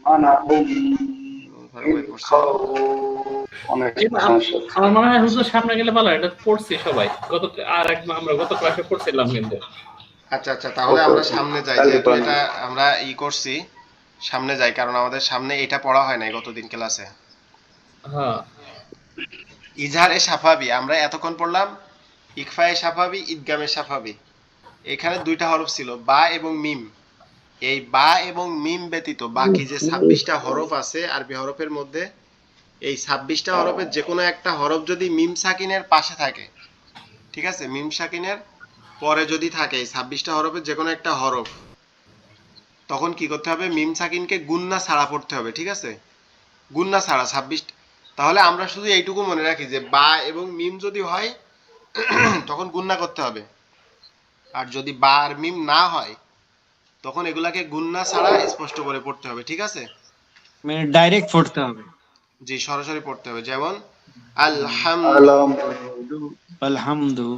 Speaker 7: আমানাহুম
Speaker 1: ফারুক
Speaker 7: মিন
Speaker 1: ভাই পড়ছে।
Speaker 7: খাউফ, অনেক
Speaker 3: এটা
Speaker 7: সমস্যা হচ্ছে।
Speaker 3: আমার মনে হয় হুজুর সামনে গেলে ভালো, এটা পড়ছি সবাই গত, আর এক আমরা গত ক্লাসে পড়ছিলাম কিন্তু।
Speaker 1: আচ্ছা আচ্ছা, তাহলে
Speaker 7: ওকে
Speaker 1: আমরা
Speaker 7: ওকে,
Speaker 1: সামনে যাই,
Speaker 7: কালকে
Speaker 1: যেহেতু
Speaker 7: প্ল্যান
Speaker 1: এটা আমরা করছি, সামনে যাই, কারণ আমাদের সামনে এটা পড়া হয় নাই গতদিন ক্লাসে।
Speaker 3: হ্যাঁ
Speaker 1: ইজহারে সাফাবি আমরা এতক্ষণ পড়লাম, ইকফায়ে সাফাবি, ইদগামে সাফাবি। এখানে দুইটা হরফ ছিল, বা এবং মিম। এই বা এবং মিম ব্যতীত বাকি যে 26টা হরফ আছে আরবি হরফের মধ্যে, এই 26টা হরফের যে কোনো একটা হরফ যদি মিম সাকিনের পাশে থাকে, ঠিক আছে, মিম সাকিনের পরে যদি থাকে এই 26টা হরফের যে কোনো একটা হরফ, তখন কি করতে হবে, মিম সাকিনকে গুন্না ছাড়া পড়তে হবে, ঠিক আছে, গুন্না ছাড়া 26। তাহলে আমরা শুধু এইটুকু মনে রাখি যে বা এবং মিম যদি হয় তখন গুন্না করতে হবে, আর যদি বা আর মিম না হয় তখন এগুলাকে গুন্না ছাড়া স্পষ্ট করে পড়তে হবে, ঠিক আছে।
Speaker 5: মানে ডাইরেক্ট পড়তে হবে।
Speaker 1: জি সরাসরি পড়তে হবে, যেমন আলহামদু,
Speaker 7: আলম
Speaker 5: আলহামদু।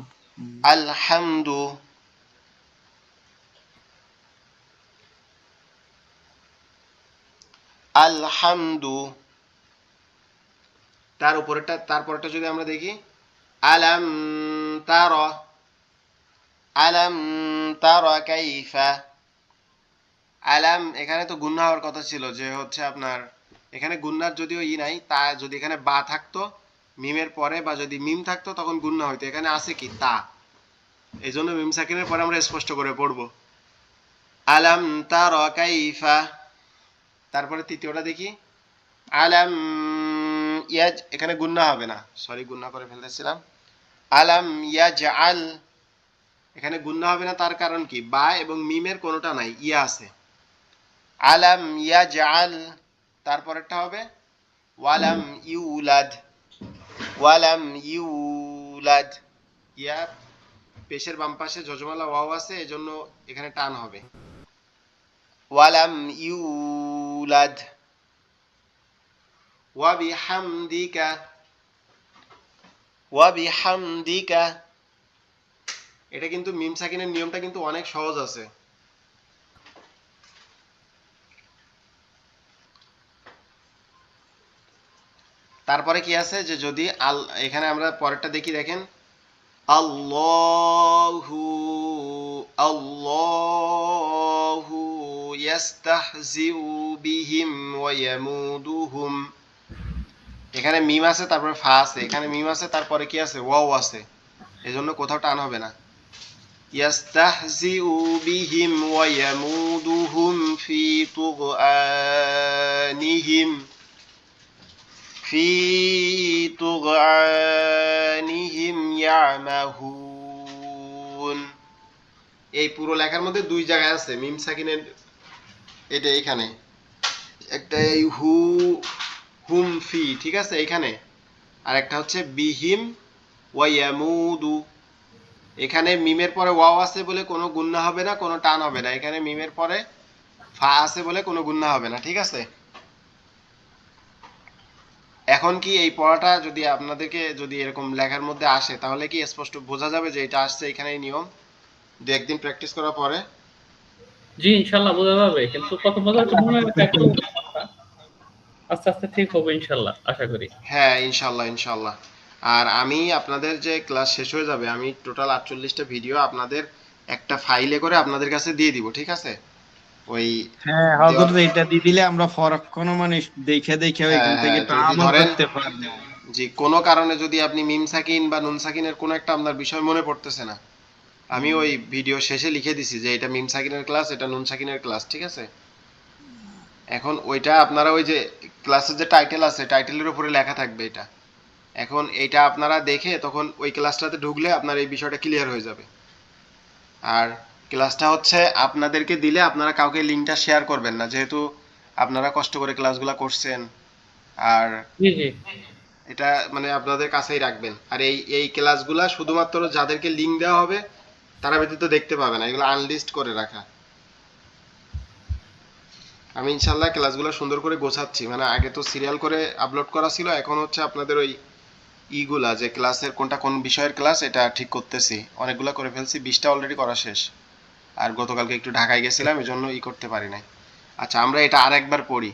Speaker 1: আলহামদু, আলহামদু। তারপরেরটা যদি আমরা দেখি, আলাম তারা, আলাম তারা কাইফা। আলাম এখানে তো গুন্না হওয়ার কথা ছিল, যে হচ্ছে আপনার এখানে গুন্নার যদিও নাই, তা যদি এখানে বা থাকতো মিমের পরে, বা যদি মিম থাকতো তখন গুন্না হইতো, এখানে আছে কি তা, এই জন্য মিম সাকিনের পরে আমরা স্পষ্ট করে পড়বো, আলাম তারা কাইফা। তারপরে তৃতীয়টা দেখি, আলাম ইয়াজ, এখানে গুন্না হবে না, সরি গুন্না করে ফেলতেছিলাম, আলাম ইয়াজআল, এখানে গুন্না হবে না, তার কারণ কি, বা এবং মিমের কোনোটা নাই, ইয়া আছে, আলাম ইয়াজআল। তারপরেরটা হবে ওয়ালাম ইউলাদ, ওয়ালাম ইউলাদ, ইয়া পেশের বাম পাশে যজমালা ওয়াও আছে, এজন্য এখানে টান হবে, ওয়ালাম ইউলাদ। ওয়াবিহামদিকা, ওয়াবিহামদিকা। এটা কিন্তু মিম সাকিনের নিয়মটা কিন্তু অনেক সহজ আছে। তারপরে কি আছে, যে যদি এখানে আমরা পরেরটা দেখি, দেখেন আল্লাহু, আল্লাহু ইয়াস্তাহজিউ বিহিম ওয়া ইয়ামুদুহুম। এখানে মিম আছে, তারপরে ফা আছে, এখানে মিম আছে, তারপরে কি আছে, ওয়াও আছে, এজন্য কোথাও টান হবে না। ইয়াস্তাহজিউ বিহিম ওয়া ইয়ামুদুহুম ফি তুগয়ানিহিম, ফি তুগয়ানিহিম ইয়ামাহুন। এই পুরো লেখার মধ্যে দুই জায়গায় আছে মিম সাকিনের, এটা এখানে একটা, এই হুম ফি, ঠিক আছে এখানে, আর একটা হচ্ছে বিহিম ওয়ায়ামুদু। এখানে মিমের পরে ওয়াও আছে বলে কোনো গুন্না হবে না, কোনো টান হবে না, এখানে মিমের পরে ফা আছে বলে কোনো গুন্না হবে না, ঠিক আছে। এখন কি এই পড়াটা যদি আপনাদেরকে যদি এরকম লেখার মধ্যে আসে, তাহলে কি স্পষ্ট বোঝা যাবে যে এটা আসছে এখানে এই নিয়ম, দু একদিন প্র্যাকটিস করার পরে।
Speaker 3: জি ইনশাল্লাহ বোঝা যাবে, কিন্তু প্রথম প্রথম একটু মনে হয় একটু আস্তে আস্তে ঠিক হবে ইনশাল্লাহ, আশা করি।
Speaker 1: হ্যাঁ ইনশাল্লাহ ইনশাল্লাহ। আর আমি আপনাদের যে ক্লাস শেষ হয়ে যাবে, আমি টোটাল 48টা ভিডিও আপনাদের একটা ফাইলে করে আপনাদের কাছে দিয়ে দিব, ঠিক আছে। ওই
Speaker 5: হ্যাঁ
Speaker 1: দেওয়ার,
Speaker 5: হজরত, এটা দিয়ে দিলে আমরা পরক্ষণ মানে দেখে দেখে
Speaker 1: হ্যাঁ
Speaker 5: ওইখান থেকে
Speaker 1: হ্যাঁ,
Speaker 5: একটু
Speaker 1: যদি
Speaker 5: আমল
Speaker 1: ধরেন
Speaker 5: করতে পারবো।
Speaker 1: যে কোনো কারণে যদি আপনি মিম সাকিন বা নুন সাকিনের কোনো একটা আপনার বিষয় মনে পড়তেছে না, আমি ওই ভিডিও শেষে লিখে দিছি যে এটা মিম সাকিনের ক্লাস, এটা নুন সাকিনের ক্লাস, ঠিক আছে। এখন ওইটা আপনারা ওই যে ক্লাসের যে টাইটেল আছে, টাইটেলের উপরে লেখা থাকবে এটা, এখন এইটা আপনারা দেখে তখন ওই ক্লাসটাতে ঢুকলে আপনার এই বিষয়টা ক্লিয়ার হয়ে যাবে। আর ক্লাসটা হচ্ছে আপনাদেরকে দিলে আপনারা কাউকে লিঙ্কটা শেয়ার করবেন না, যেহেতু আপনারা কষ্ট করে ক্লাসগুলো করছেন, আর
Speaker 3: জি জি
Speaker 1: এটা মানে আপনাদের কাছেই রাখবেন। আর এই এই ক্লাসগুলা শুধুমাত্র যাদেরকে লিঙ্ক দেওয়া হবে তারা ব্যতীত দেখতে পাবে না, এগুলো আনলিস্ট করে রাখা। আমি ইনশাল্লাহ ক্লাসগুলো সুন্দর করে গোছাচ্ছি, মানে আগে তো সিরিয়াল করে আপলোড করা ছিল, এখন হচ্ছে আপনাদের ওই ইগুলা যে ক্লাসের কোনটা কোন বিষয়ের ক্লাস এটা ঠিক করতেছি। অনেকগুলো করে ফেলছি, 20টা অলরেডি করা শেষ। আর গতকালকে একটু ঢাকায় গেছিলাম, এই জন্য করতে পারি নাই। আচ্ছা, আমরা এটা আরেকবার পড়ি।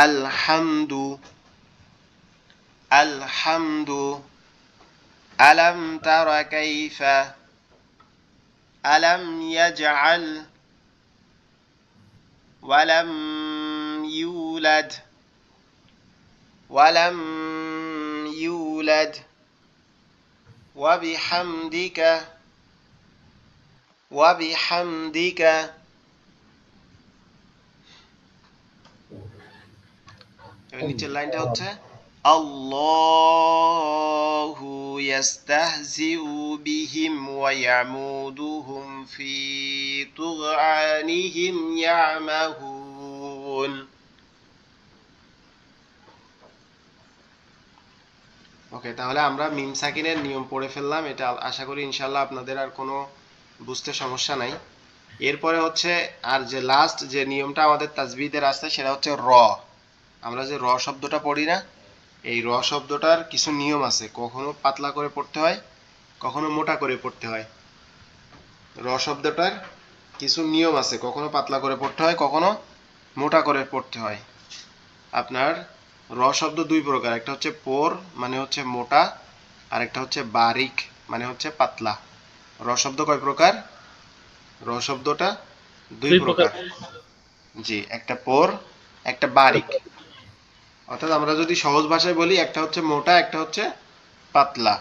Speaker 1: আলহামদু, আলহামদু, আলাম তারা কাইফা, আলাম ইয়াজআল, ওয়ালাম ইউলাদ, ওয়ালাম ইউলাদ, ওয়াবিহামদিকা, ওয়াবিহামদিকা। এবার নিচের লাইনটা হচ্ছে আল্লাহু ইয়াস্তাহজিউ বিহিম ওয়া ইয়ামুদুহুম ফি তুগয়ানিহিম ইয়ামাহুন। ওকে, তাহলে আমরা মিম সাকিনের নিয়ম পড়ে ফেললাম। এটা আশা করি ইনশাল্লাহ আপনাদের আর কোনো বুঝতে সমস্যা নাই। এরপরে হচ্ছে আর যে লাস্ট যে নিয়মটা আমাদের তাজবিদের আসছে সেটা হচ্ছে র। আমরা যে র শব্দটা পড়ি না, এই র শব্দটার কিছু নিয়ম আছে, কখনো পাতলা করে পড়তে হয়, কখনো মোটা করে পড়তে হয়। র শব্দটার কিছু নিয়ম আছে, কখনো পাতলা করে পড়তে হয়, কখনো মোটা করে পড়তে হয়। আপনার র শব্দ দুই প্রকার, একটা হচ্ছে পোর মানে হচ্ছে মোটা, আর একটা হচ্ছে বারিক মানে হচ্ছে পাতলা। র শব্দ কয় প্রকার? র শব্দটা দুই
Speaker 3: দুই প্রকার।
Speaker 1: প্রকার। জি, একটা পোর, একটা বারিক। অর্থাৎ আমরা যদি সহজ ভাষায় বলি, একটা হচ্ছে মোটা, একটা হচ্ছে পাতলা।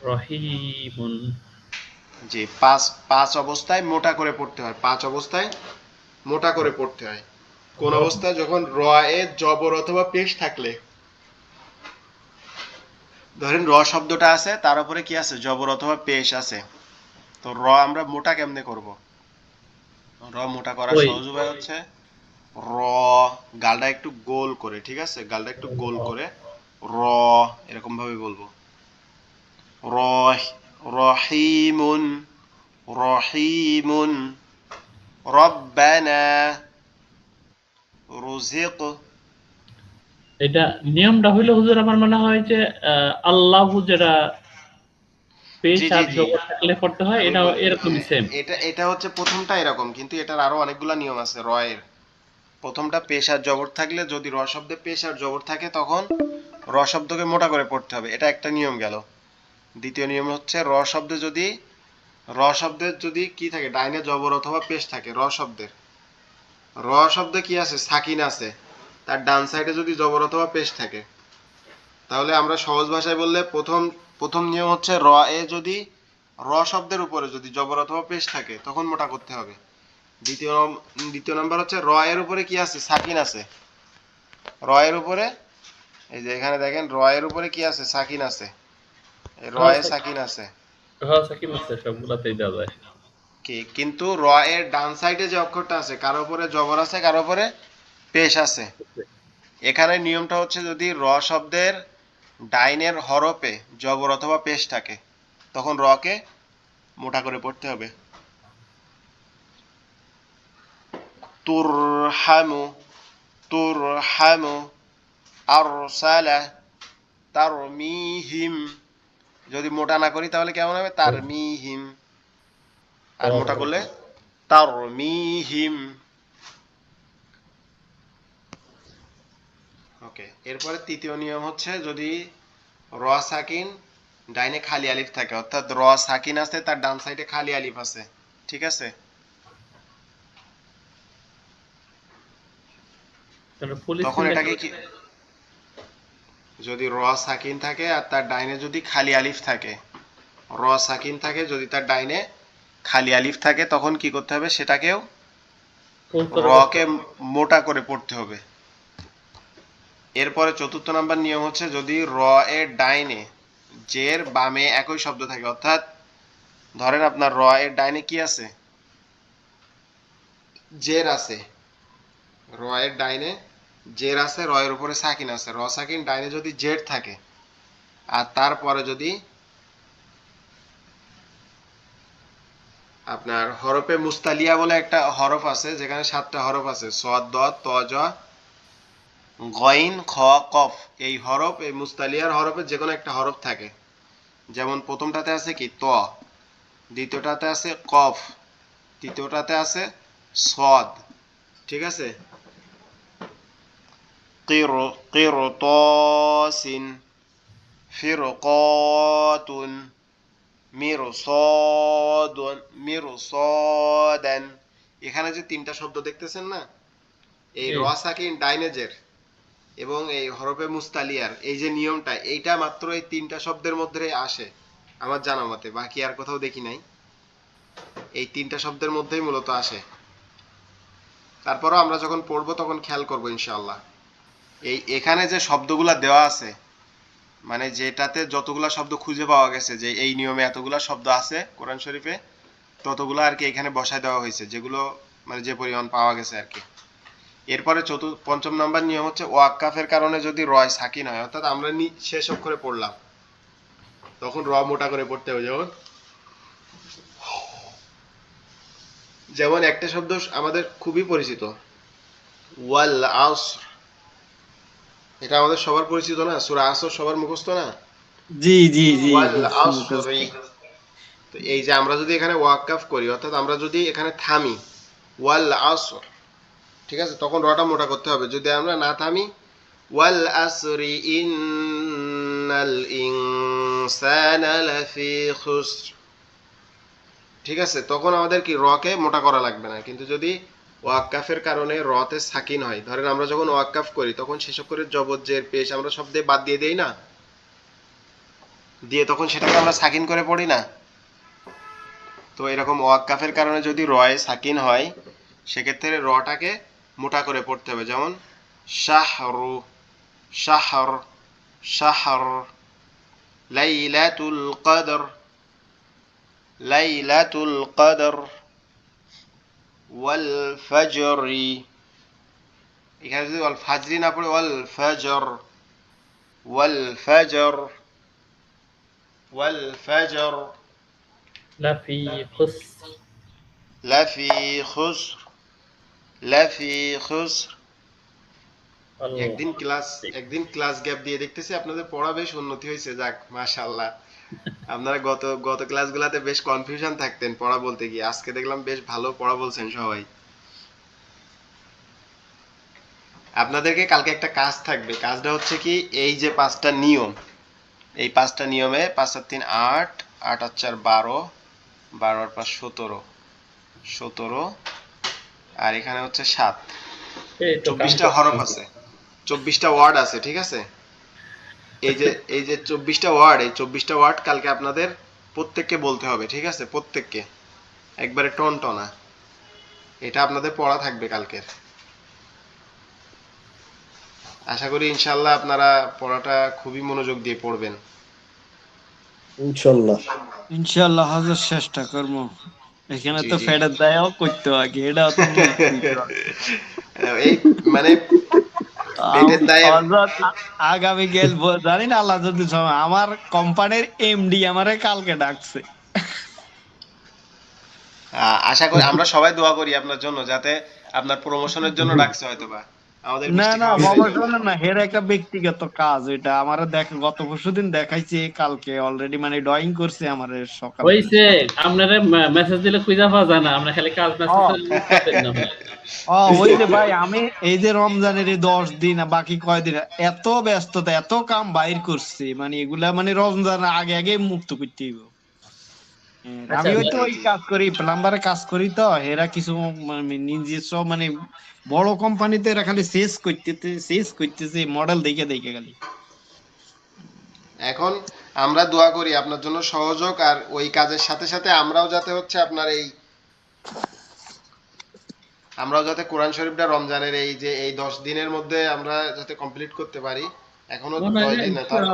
Speaker 3: রহিমুন।
Speaker 1: জি, পাঁচ পাঁচ অবস্থায় মোটা করে পড়তে হয়, পাঁচ অবস্থায় মোটা করে পড়তে হয়। কোন অবস্থায়? যখন র এ জবর অথবা পেশ থাকলে। ধরেন র শব্দটা আছে, তার উপরে কি আছে? জবর অথবা পেশ আছে। তো র আমরা মোটা কেমনে করব? র মোটা করার
Speaker 3: ওই
Speaker 1: সহজ উপায় হচ্ছে র, গালটা একটু গোল করে, ঠিক আছে, গালটা একটু গোল করে র এরকম ভাবে বলবো। রহিমুন, রহিমুন, রব্বানা, রুজিক।
Speaker 3: এটা নিয়মটা হইলো হুজুর আমার মনে হয় যে আল্লাহু যেটা পেশ
Speaker 1: জি জি
Speaker 3: আর
Speaker 1: জি,
Speaker 3: জবর থাকলে পড়তে হয়,
Speaker 1: আমি
Speaker 3: এটা
Speaker 1: বলি,
Speaker 3: এরকমই সেম।
Speaker 1: এটা এটা হচ্ছে প্রথমটা এরকম, কিন্তু এটার আরো অনেকগুলা নিয়ম আছে র এর। প্রথমটা পেশ আর জবর থাকলে, যদি র শব্দে পেশ আর জবর থাকে তখন র শব্দকে মোটা করে পড়তে হবে, এটা একটা নিয়ম গেল। দ্বিতীয় নিয়ম হচ্ছে র শব্দের যদি কি থাকে, ডাইনে জবর অথবা পেশ থাকে, র শব্দে কি আছে? সাকিন আছে, তার ডান সাইডে যদি জবর অথবা পেশ থাকে, তাহলে আমরা সহজ ভাষায় বললে প্রথম প্রথম নিয়ম হচ্ছে র এ যদি র শব্দের উপরে যদি জবর অথবা পেশ থাকে তখন মোটা করতে হবে। দ্বিতীয় নাম্বার হচ্ছে র এর উপরে কি আছে? সাকিন আছে। র এর উপরে, এই যে এখানে দেখেন র এর উপরে কি আছে? সাকিন আছে, এই র এ সাকিন আছে।
Speaker 3: সাকিন আছে, সবগুলাতেই দেওয়া যায়।
Speaker 1: কি, কিন্তু র এর ডান সাইডে যে অক্ষরটা আছে, কারো উপরে জবর আছে, কারো উপরে পেশ আছে। এখানে নিয়মটা হচ্ছে যদি র শব্দের ডাইনের হরফে জবর অথবা পেশ থাকে তখন র কে মোটা করে পড়তে হবে। তুরহামু, তুরহামু, আরসালা, তারমিহিম। যদি মোটা না করি তাহলে কেমন হবে? তারমিহিম। আর মোটা করলে তারমিহিম। ওকে, এরপরে তৃতীয় নিয়ম হচ্ছে যদি র সাকিন ডাইনে খালি আলিফ থাকে, অর্থাৎ র সাকিন আছে, তার ডান সাইডে খালি আলিফ আছে, ঠিক আছে?
Speaker 3: ফুল
Speaker 1: তখন
Speaker 3: স্ক্রিন
Speaker 1: এটাকে কি, যদি র সাকিন থাকে আর তার ডাইনে যদি খালি আলিফ থাকে, র সাকিন থাকে যদি তার ডাইনে খালি আলিফ থাকে, তখন কি করতে হবে? সেটাকেও র কে মোটা করে পড়তে হবে। এরপরে চতুর্থ নাম্বার নিয়ম হচ্ছে যদি র এর ডাইনে জের বামে একই শব্দ থাকে, অর্থাৎ ধরেন আপনার র এর ডাইনে কি আছে? জের আছে, র এর ডাইনে জের আছে, র এর উপরে সাকিন আছে, র সাকিন ডাইনে যদি জের থাকে আর তারপরে যদি আপনার হরফে মুস্তালিয়া বলে একটা হরফ আছে, যেখানে 7টা হরফ আছে, সদ, দদ, ত, জ, গইন, খ, কফ। এই হরফ, এই মুস্তালিয়ার হরফে যে কোনো একটা হরফ থাকে। যেমন প্রথমটাতে আছে কি ত, দ্বিতীয়টাতে আছে কফ, তৃতীয়টাতে আছে সদ। ঠিক আছে? কিরতাসিন, ফিরকাতুন, মিরসাদুন, মিরসাদান। এখানে যে 3টা শব্দ দেখতেছেন না, এই
Speaker 3: জি।
Speaker 1: র সাকিন ডাইনেজের এবং এই হরফে মুস্তালিয়ার এই যে নিয়মটা, এইটা মাত্র এই 3টা শব্দের মধ্যে আসে আমার জানা মতে, বাকি আর কোথাও দেখি নাই। এই 3টা শব্দের মধ্যেই মূলত আসে। তারপরও আমরা যখন পড়বো তখন খেয়াল করবো ইনশাআল্লাহ। এখানে যে শব্দগুলা দেওয়া আছে, মানে যেটাতে যতগুলা শব্দ খুঁজে পাওয়া গেছে যে এই নিয়মে এতগুলা শব্দ আছে কোরআন শরীফে, ততগুলো আর কি এখানে বসায় দেওয়া হয়েছে, যেগুলো মানে যে পরিমাণ পাওয়া গেছে আর কি। এরপরে পঞ্চম নাম্বার নিয়ম হচ্ছে ওয়াক্কাফের কারণে যদি রয় সাকিন হয়, অর্থাৎ আমরা শেষ অক্ষরে পড়লাম, তখন র মোটা করে পড়তে হবে। যেমন একটা শব্দ আমাদের খুবই পরিচিত, ওয়াল আসর। এটা আমাদের সবার পরিচিত না? সূরা আসর সবার মুখস্থ না?
Speaker 5: জি জি জি
Speaker 1: ওয়াল
Speaker 5: মুখস্থ।
Speaker 1: আসরি। তো এই যে আমরা যদি এখানে ওয়াক্কাফ করি, অর্থাৎ আমরা যদি এখানে থামি, ওয়াল আসর, ঠিক আছে, তখন রটা মোটা করতে হবে। যদি আমরা না থামি, ওয়াল আসরি ইন্নাল ইনসানা লাফি খুসর, ঠিক আছে, তখন আমাদের কি রকে মোটা করা লাগবে না। কিন্তু যদি ওয়াক্কাফের কারণে রতে সাকিন হয়, ধরেন আমরা যখন ওয়াক্কাফ করি তখন শেষ অক্ষরের জবর, জের, পেশ আমরা সব দিয়ে বাদ দিয়ে দেই না, দিয়ে তখন সেটাকে আমরা সাকিন করে পড়ি না। তো এরকম ওয়াক্কাফের কারণে যদি রয়ে সাকিন হয়, সেক্ষেত্রে রটাকে মোটা করে পড়তে হবে। যেমন শাহরু, শাহর, শাহর, লাইলাতুল কদর, লাইলাতুল কদর, ওয়াল ফাজরি। এখানে যদি ওয়াল ফাজরি না পড়ে ওয়াল ফাজর, ওয়াল ফাজর, ওয়াল ফাজর,
Speaker 3: লাফি খুসর।
Speaker 1: লাফি খুসর, লাফি খুসর।
Speaker 3: আল্লাহ।
Speaker 1: একদিন ক্লাস গ্যাপ দিয়ে দেখতেছি আপনাদের পড়া বেশ উন্নতি হয়েছে। যাক, মাশাআল্লাহ। আপনারা গত ক্লাসগুলোতে বেশ কনফিউশন থাকতেন পড়া বলতে গিয়ে, আজকে দেখলাম বেশ ভালো পড়া বলছেন সবাই। আপনাদেরকে কালকে একটা কাজ থাকবে। কাজটা হচ্ছে কি, এই যে 5টা নিয়ম, এই 5টা নিয়মে 5 আর 3 8, 8 আর 4 12, 12 আর 5 17, 17 আর এখানে হচ্ছে 7,
Speaker 3: এই তো কাম
Speaker 1: 24টা হরফ আছে, 24টা ওয়ার্ড আছে, ঠিক আছে। এই যে 24টা ওয়ার্ড, এই 24টা ওয়ার্ড কালকে আপনাদের প্রত্যেককে বলতে হবে, ঠিক আছে, প্রত্যেককে একবারে টনটনা। এটা আপনাদের পড়া থাকবে কালকের। আশা করি ইনশাআল্লাহ আপনারা পড়াটা খুবই মনোযোগ দিয়ে পড়বেন।
Speaker 6: ইনশাল্লাহ।
Speaker 5: ইনশাআল্লাহ হাজার চেষ্টা করবো। এখানে
Speaker 1: জি
Speaker 5: তো
Speaker 1: জি।
Speaker 5: ফেরত দেয়াও করতে আগে, এটাও তো
Speaker 1: এই মানে পেটের দায়ের
Speaker 5: আগামী গেল জানি না, আল্লাহ যদি আমার কোম্পানির এমডি আমারে কালকে ডাকছে।
Speaker 1: আশা করি আমরা সবাই দোয়া করি আপনার জন্য, যাতে আপনার প্রমোশনের জন্য ডাকছে হয়তোবা। আমাদের
Speaker 5: না
Speaker 1: মিষ্টি
Speaker 5: না
Speaker 1: খাওয়াবে
Speaker 5: বাবা,
Speaker 1: তাই জন্য।
Speaker 5: শোনেন না, হের একটা ব্যক্তিগত কাজ ওইটা আমার গত পরশুদিন দেখাইছে, কালকে অলরেডি মানে ড্রয়িং করছে আমার সকাল।
Speaker 3: হইছে, আপনারে মেসেজ দিলে খুঁজে পাওয়া যায় না, আমরা খালি কাজ মেসেজ না হয়।
Speaker 5: ওই যে ভাই, আমি এই যে রমজানের এই 10 দিন বাকি কয়দিন এত ব্যস্ততা, এত কাম বাইর করছি, মানে এগুলা মানে রমজান আগে আগে মুক্ত করতে হইব। আমি হয়তো ওই কাজ করি, প্লাম্বারে কাজ করি, তো এরা কিছু মানে নিজস্ব মানে বড় কোম্পানিতে এরা খালি শেষ করতেছে মডেল দেখে দেখে খালি।
Speaker 1: এখন আমরা দোয়া করি আপনার জন্য সহযোগ, আর ওই কাজের সাথে সাথে আমরাও যাতে হচ্ছে আপনার আমরাও যাতে কোরআন শরীফটা রমজানের এই 10 দিনের মধ্যে আমরা যাতে কমপ্লিট করতে পারি। এখনো তো 10 দিন না, তার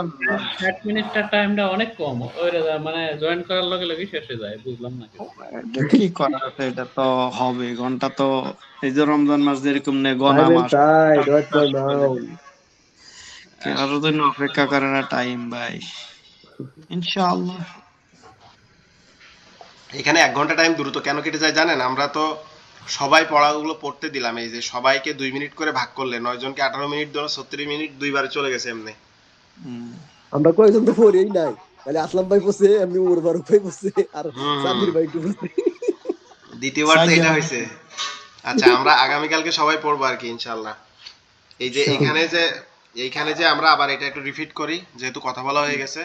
Speaker 3: 60 মিনিটটা টাইমটা অনেক কম, ওই মানে জয়েন করার লগে লগে শেষ হয়ে যায়, বুঝলাম না কিছু।
Speaker 5: এটা কি করা আছে, এটা তো হবে ঘন্টা তো, এই যে রমজান মাস যেরকম নে গনা
Speaker 6: টাইম এন্ড
Speaker 5: মাস,
Speaker 6: টাইড, হোয়াট ফর নাও।
Speaker 5: কারোর জন্য অপেক্ষা করে না টাইম ভাই। ইনশাআল্লাহ।
Speaker 1: এখানে 1 ঘন্টা টাইম দ্রুত কেন কেটে যায় জানেন? আমরা তো সবাই পড়াগুলো পড়তে দিলাম, এই যে সবাইকে 2 মিনিট করে ভাগ করলে 9 জনকে 18 মিনিট ধরো 36 মিনিট দুইবারে চলে গেছে এমনি।
Speaker 6: আমরা কয়েকজন তো পড়েই নাই, তাহলে আসলাম ভাই পড়ছে, এমনি ওর বারো ভাই পড়ছে, আর
Speaker 1: হুম হুম।
Speaker 6: সাব্বির ভাই একটু পড়ছে।
Speaker 1: দ্বিতীয়বার তো এটা
Speaker 5: সাইয়া।
Speaker 1: হয়েছে। আচ্ছা আমরা আগামীকালকে সবাই পড়বো আর কি ইনশাল্লাহ। এই যে এইখানে যে আমরা আবার এটা একটু রিপিট করি যেহেতু কথা বলা হয়ে গেছে।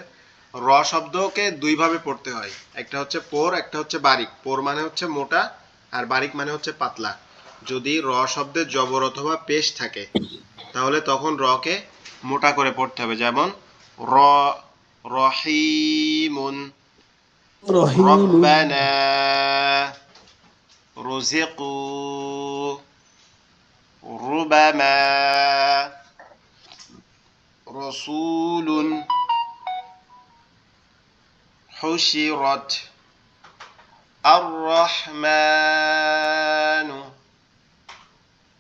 Speaker 1: র শব্দকে দুই ভাবে পড়তে হয়, একটা হচ্ছে পোর, একটা হচ্ছে বারিক। পোর মানে হচ্ছে মোটা আর বারিক মানে হচ্ছে পাতলা। যদি র শব্দের জবর অথবা পেশ থাকে তাহলে তখন র কে মোটা করে পড়তে হবে, যেমন র, রহিমুন,
Speaker 6: রহিমুন।
Speaker 1: রব্বানা, রুজিকু, রুবামা, রসুলুন, হুশিরাত, আর রহমানু,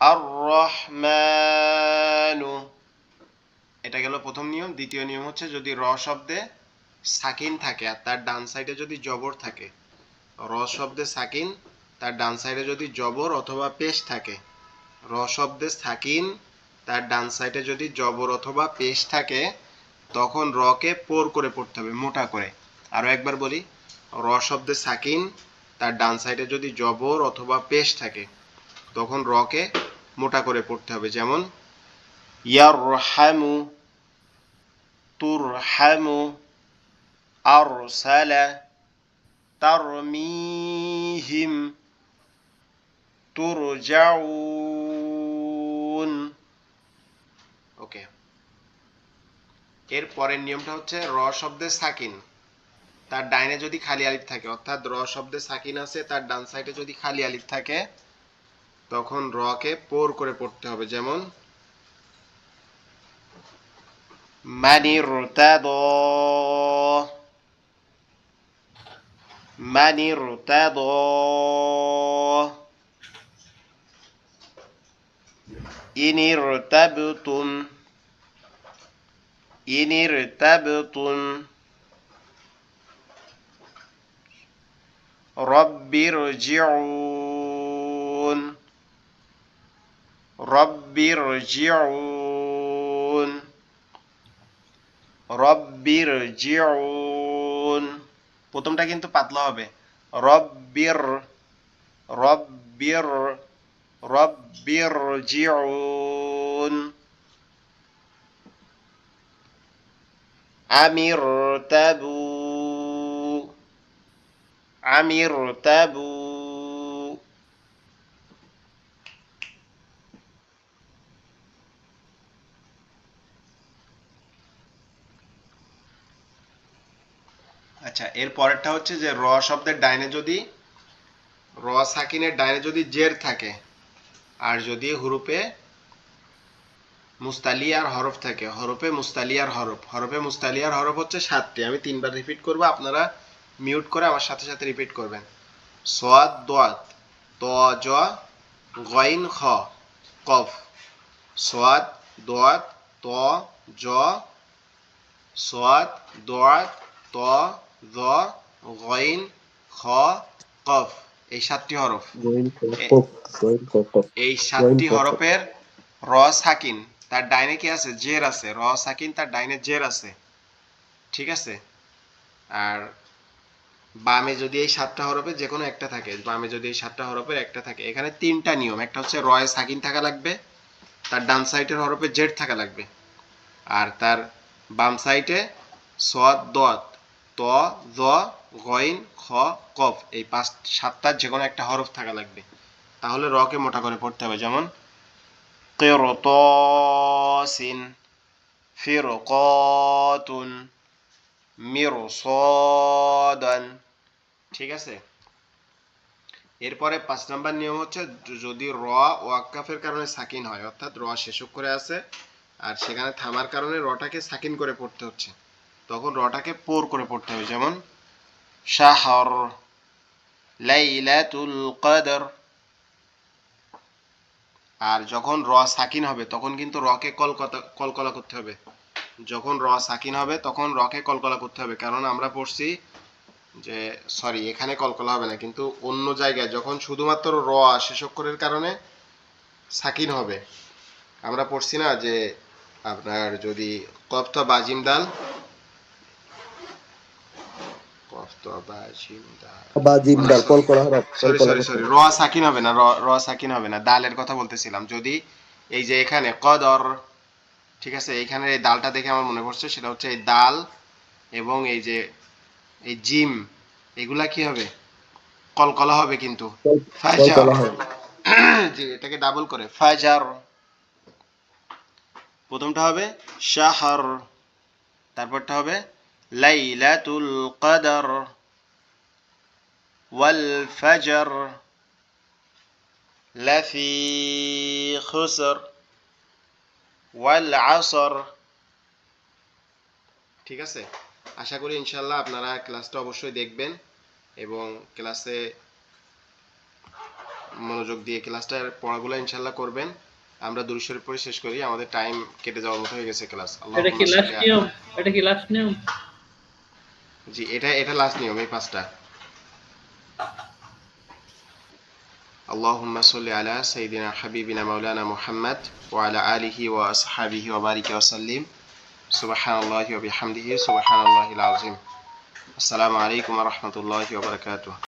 Speaker 1: আর রহমানু। এটা গেল প্রথম নিয়ম। দ্বিতীয় নিয়ম হচ্ছে যদি র শব্দে সাকিন থাকে আর তার ডান সাইডে যদি জবর থাকে, র শব্দে সাকিন তার ডান সাইডে যদি জবর অথবা পেশ থাকে, র শব্দে সাকিন তার ডান সাইডে যদি জবর অথবা পেশ থাকে তখন র কে পোর করে পড়তে হবে, মোটা করে। আরো একবার বলি, র শব্দে সাকিন তার ডান সাইডে যদি জবর অথবা পেশ থাকে তখন র কে মোটা করে পড়তে হবে, যেমন ইয়ারহামু, তুরহামু, আরসালা, তারমিহিম, তুরজাউন। ওকে। এর পরের নিয়মটা হচ্ছে র শব্দে সাকিন তার ডাইনে যদি খালি আলিফ থাকে, অর্থাৎ র শব্দে সাকিন আছে তার ডান সাইডে যদি খালি আলিফ থাকে তখন র কে পোর করে পড়তে হবে, যেমন মানিরতাদা, মানিরতাদা, ইনিরতাবতুম, ইনিরতাবতুম, রব্বিরজিউন, রব্বিরজিউন, রব্বিরজিউন। প্রথমটা কিন্তু পাতলা হবে, রব্বির, রব্বির, রব্বিরজিউন, আমিরতাবু, আমিরতাবু। আচ্ছা এর পরেরটা হচ্ছে যে র শব্দের ডাইনে যদি, র সাকিনের ডাইনে যদি জের থাকে আর যদি হুরুফে মুস্তালিয়ার হরফ থাকে, হরফে মুস্তালিয়ার হরফ, হরফে মুস্তালিয়ার হরফ হচ্ছে 7টি। আমি 3বার রিপিট করব, আপনারা মিউট করে আমার সাথে সাথে রিপিট করবেন। সাদ, দাদ, ত, জ, গইন, খ, কফ। সাদ, দাদ, ত, জ, সাদ, দাদ, ত, জ, গইন, খ, কফ। এই 7টি হরফ।
Speaker 6: গোয়েন
Speaker 1: এ-
Speaker 6: কপ, গোয়েন কপ,
Speaker 1: এই
Speaker 6: গোয়েন
Speaker 1: 7টি
Speaker 6: কপ।
Speaker 1: হরফের র সাকিন তার ডাইনে কি আছে? জের আছে। র সাকিন তার ডাইনে জের আছে, ঠিক আছে? আর বামে যদি এই 7টা হরফের যে কোনো একটা থাকে, বামে যদি এই 7টা হরফের একটা থাকে, এখানে 3টা নিয়ম। একটা হচ্ছে রয়ে সাকিন থাকা লাগবে, তার ডান সাইডের হরফে জেড থাকা লাগবে, আর তার বাম সাইডে সদ, দত, ত, জ, গইন, খ, কফ, এই 7টার যে কোনো একটা হরফ থাকা লাগবে। তাহলে র কে মোটা করে পড়তে হবে, যেমন কিরতাসিন, ফিরকাতুন, মিরসাদান। ঠিক আছে? এরপরে 5 নাম্বার নিয়ম হচ্ছে যদি র ওয়াক্কাফের কারণে সাকিন হয়, অর্থাৎ র শেষ করে আছে আর সেখানে থামার কারণে রটাকে সাকিন করে পড়তে হচ্ছে, তখন রটাকে পোর করে পড়তে হবে, যেমন শাহর, লাইলাতুল কদর। আর যখন র সাকিন হবে তখন কিন্তু রকে কলকলা করতে হবে। যখন র সাকিন হবে তখন রকে কলকলা করতে হবে, কারণ আমরা পড়ছি যে সরি এখানে কলকলা হবে না, কিন্তু অন্য জায়গায় যখন শুধুমাত্র র শেষ অক্ষরের কারণে সাকিন হবে। আমরা পড়ছি না যে আপনার যদি কফ বা জিম দাল, কফ বা জিম দাল,
Speaker 6: বা জিমদাল কলকলা হরফ
Speaker 1: সরি
Speaker 6: কলকলা
Speaker 1: সরি
Speaker 6: করতে
Speaker 1: সরি
Speaker 6: হবে।
Speaker 1: র সাকিন হবে না, র সাকিন হবে না, দালের কথা বলতেছিলাম। যদি এই যে এখানে কদর, ঠিক আছে, এখানে এই দালটা দেখে আমার মনে পড়ছে, সেটা হচ্ছে এই দাল এবং এই যে এই জিম, এগুলা কি হবে? কলকলা হবে কিন্তু। ফাজার,
Speaker 6: কলকলা হবে।
Speaker 1: জি এটাকে ডাবল করে ফাজার। প্রথমটা হবে শাহর, তারপরটা হবে লাইলাতুল কদর, ওয়াল ফাজর, লাফি খুসর, ওয়াল আসর। ঠিক আছে, আশা করি ইনশাল্লাহ আপনারা ক্লাসটা অবশ্যই দেখবেন এবং ক্লাসে মনোযোগ দিয়ে ক্লাসটার পড়াগুলো ইনশাল্লাহ করবেন। আমরা দুরূদ শরীফ পড়ে শেষ করি, আমাদের টাইম কেটে যাওয়ার মতো হয়ে গেছে ক্লাস।
Speaker 3: এটা কি
Speaker 1: আল্লাহুম্মা
Speaker 3: লাস্ট
Speaker 1: সাল্লি
Speaker 3: নিয়ম? এটা কি লাস্ট নিয়ম?
Speaker 1: জি এটা লাস্ট নিয়ম, এই পাঁচটা। اللهم صل على سيدنا حبيبنا مولانا محمد وعلى آله وأصحابه وبارك وسلم. سبحان الله وبحمده سبحان الله العظيم. السلام عليكم ورحمة الله وبركاته.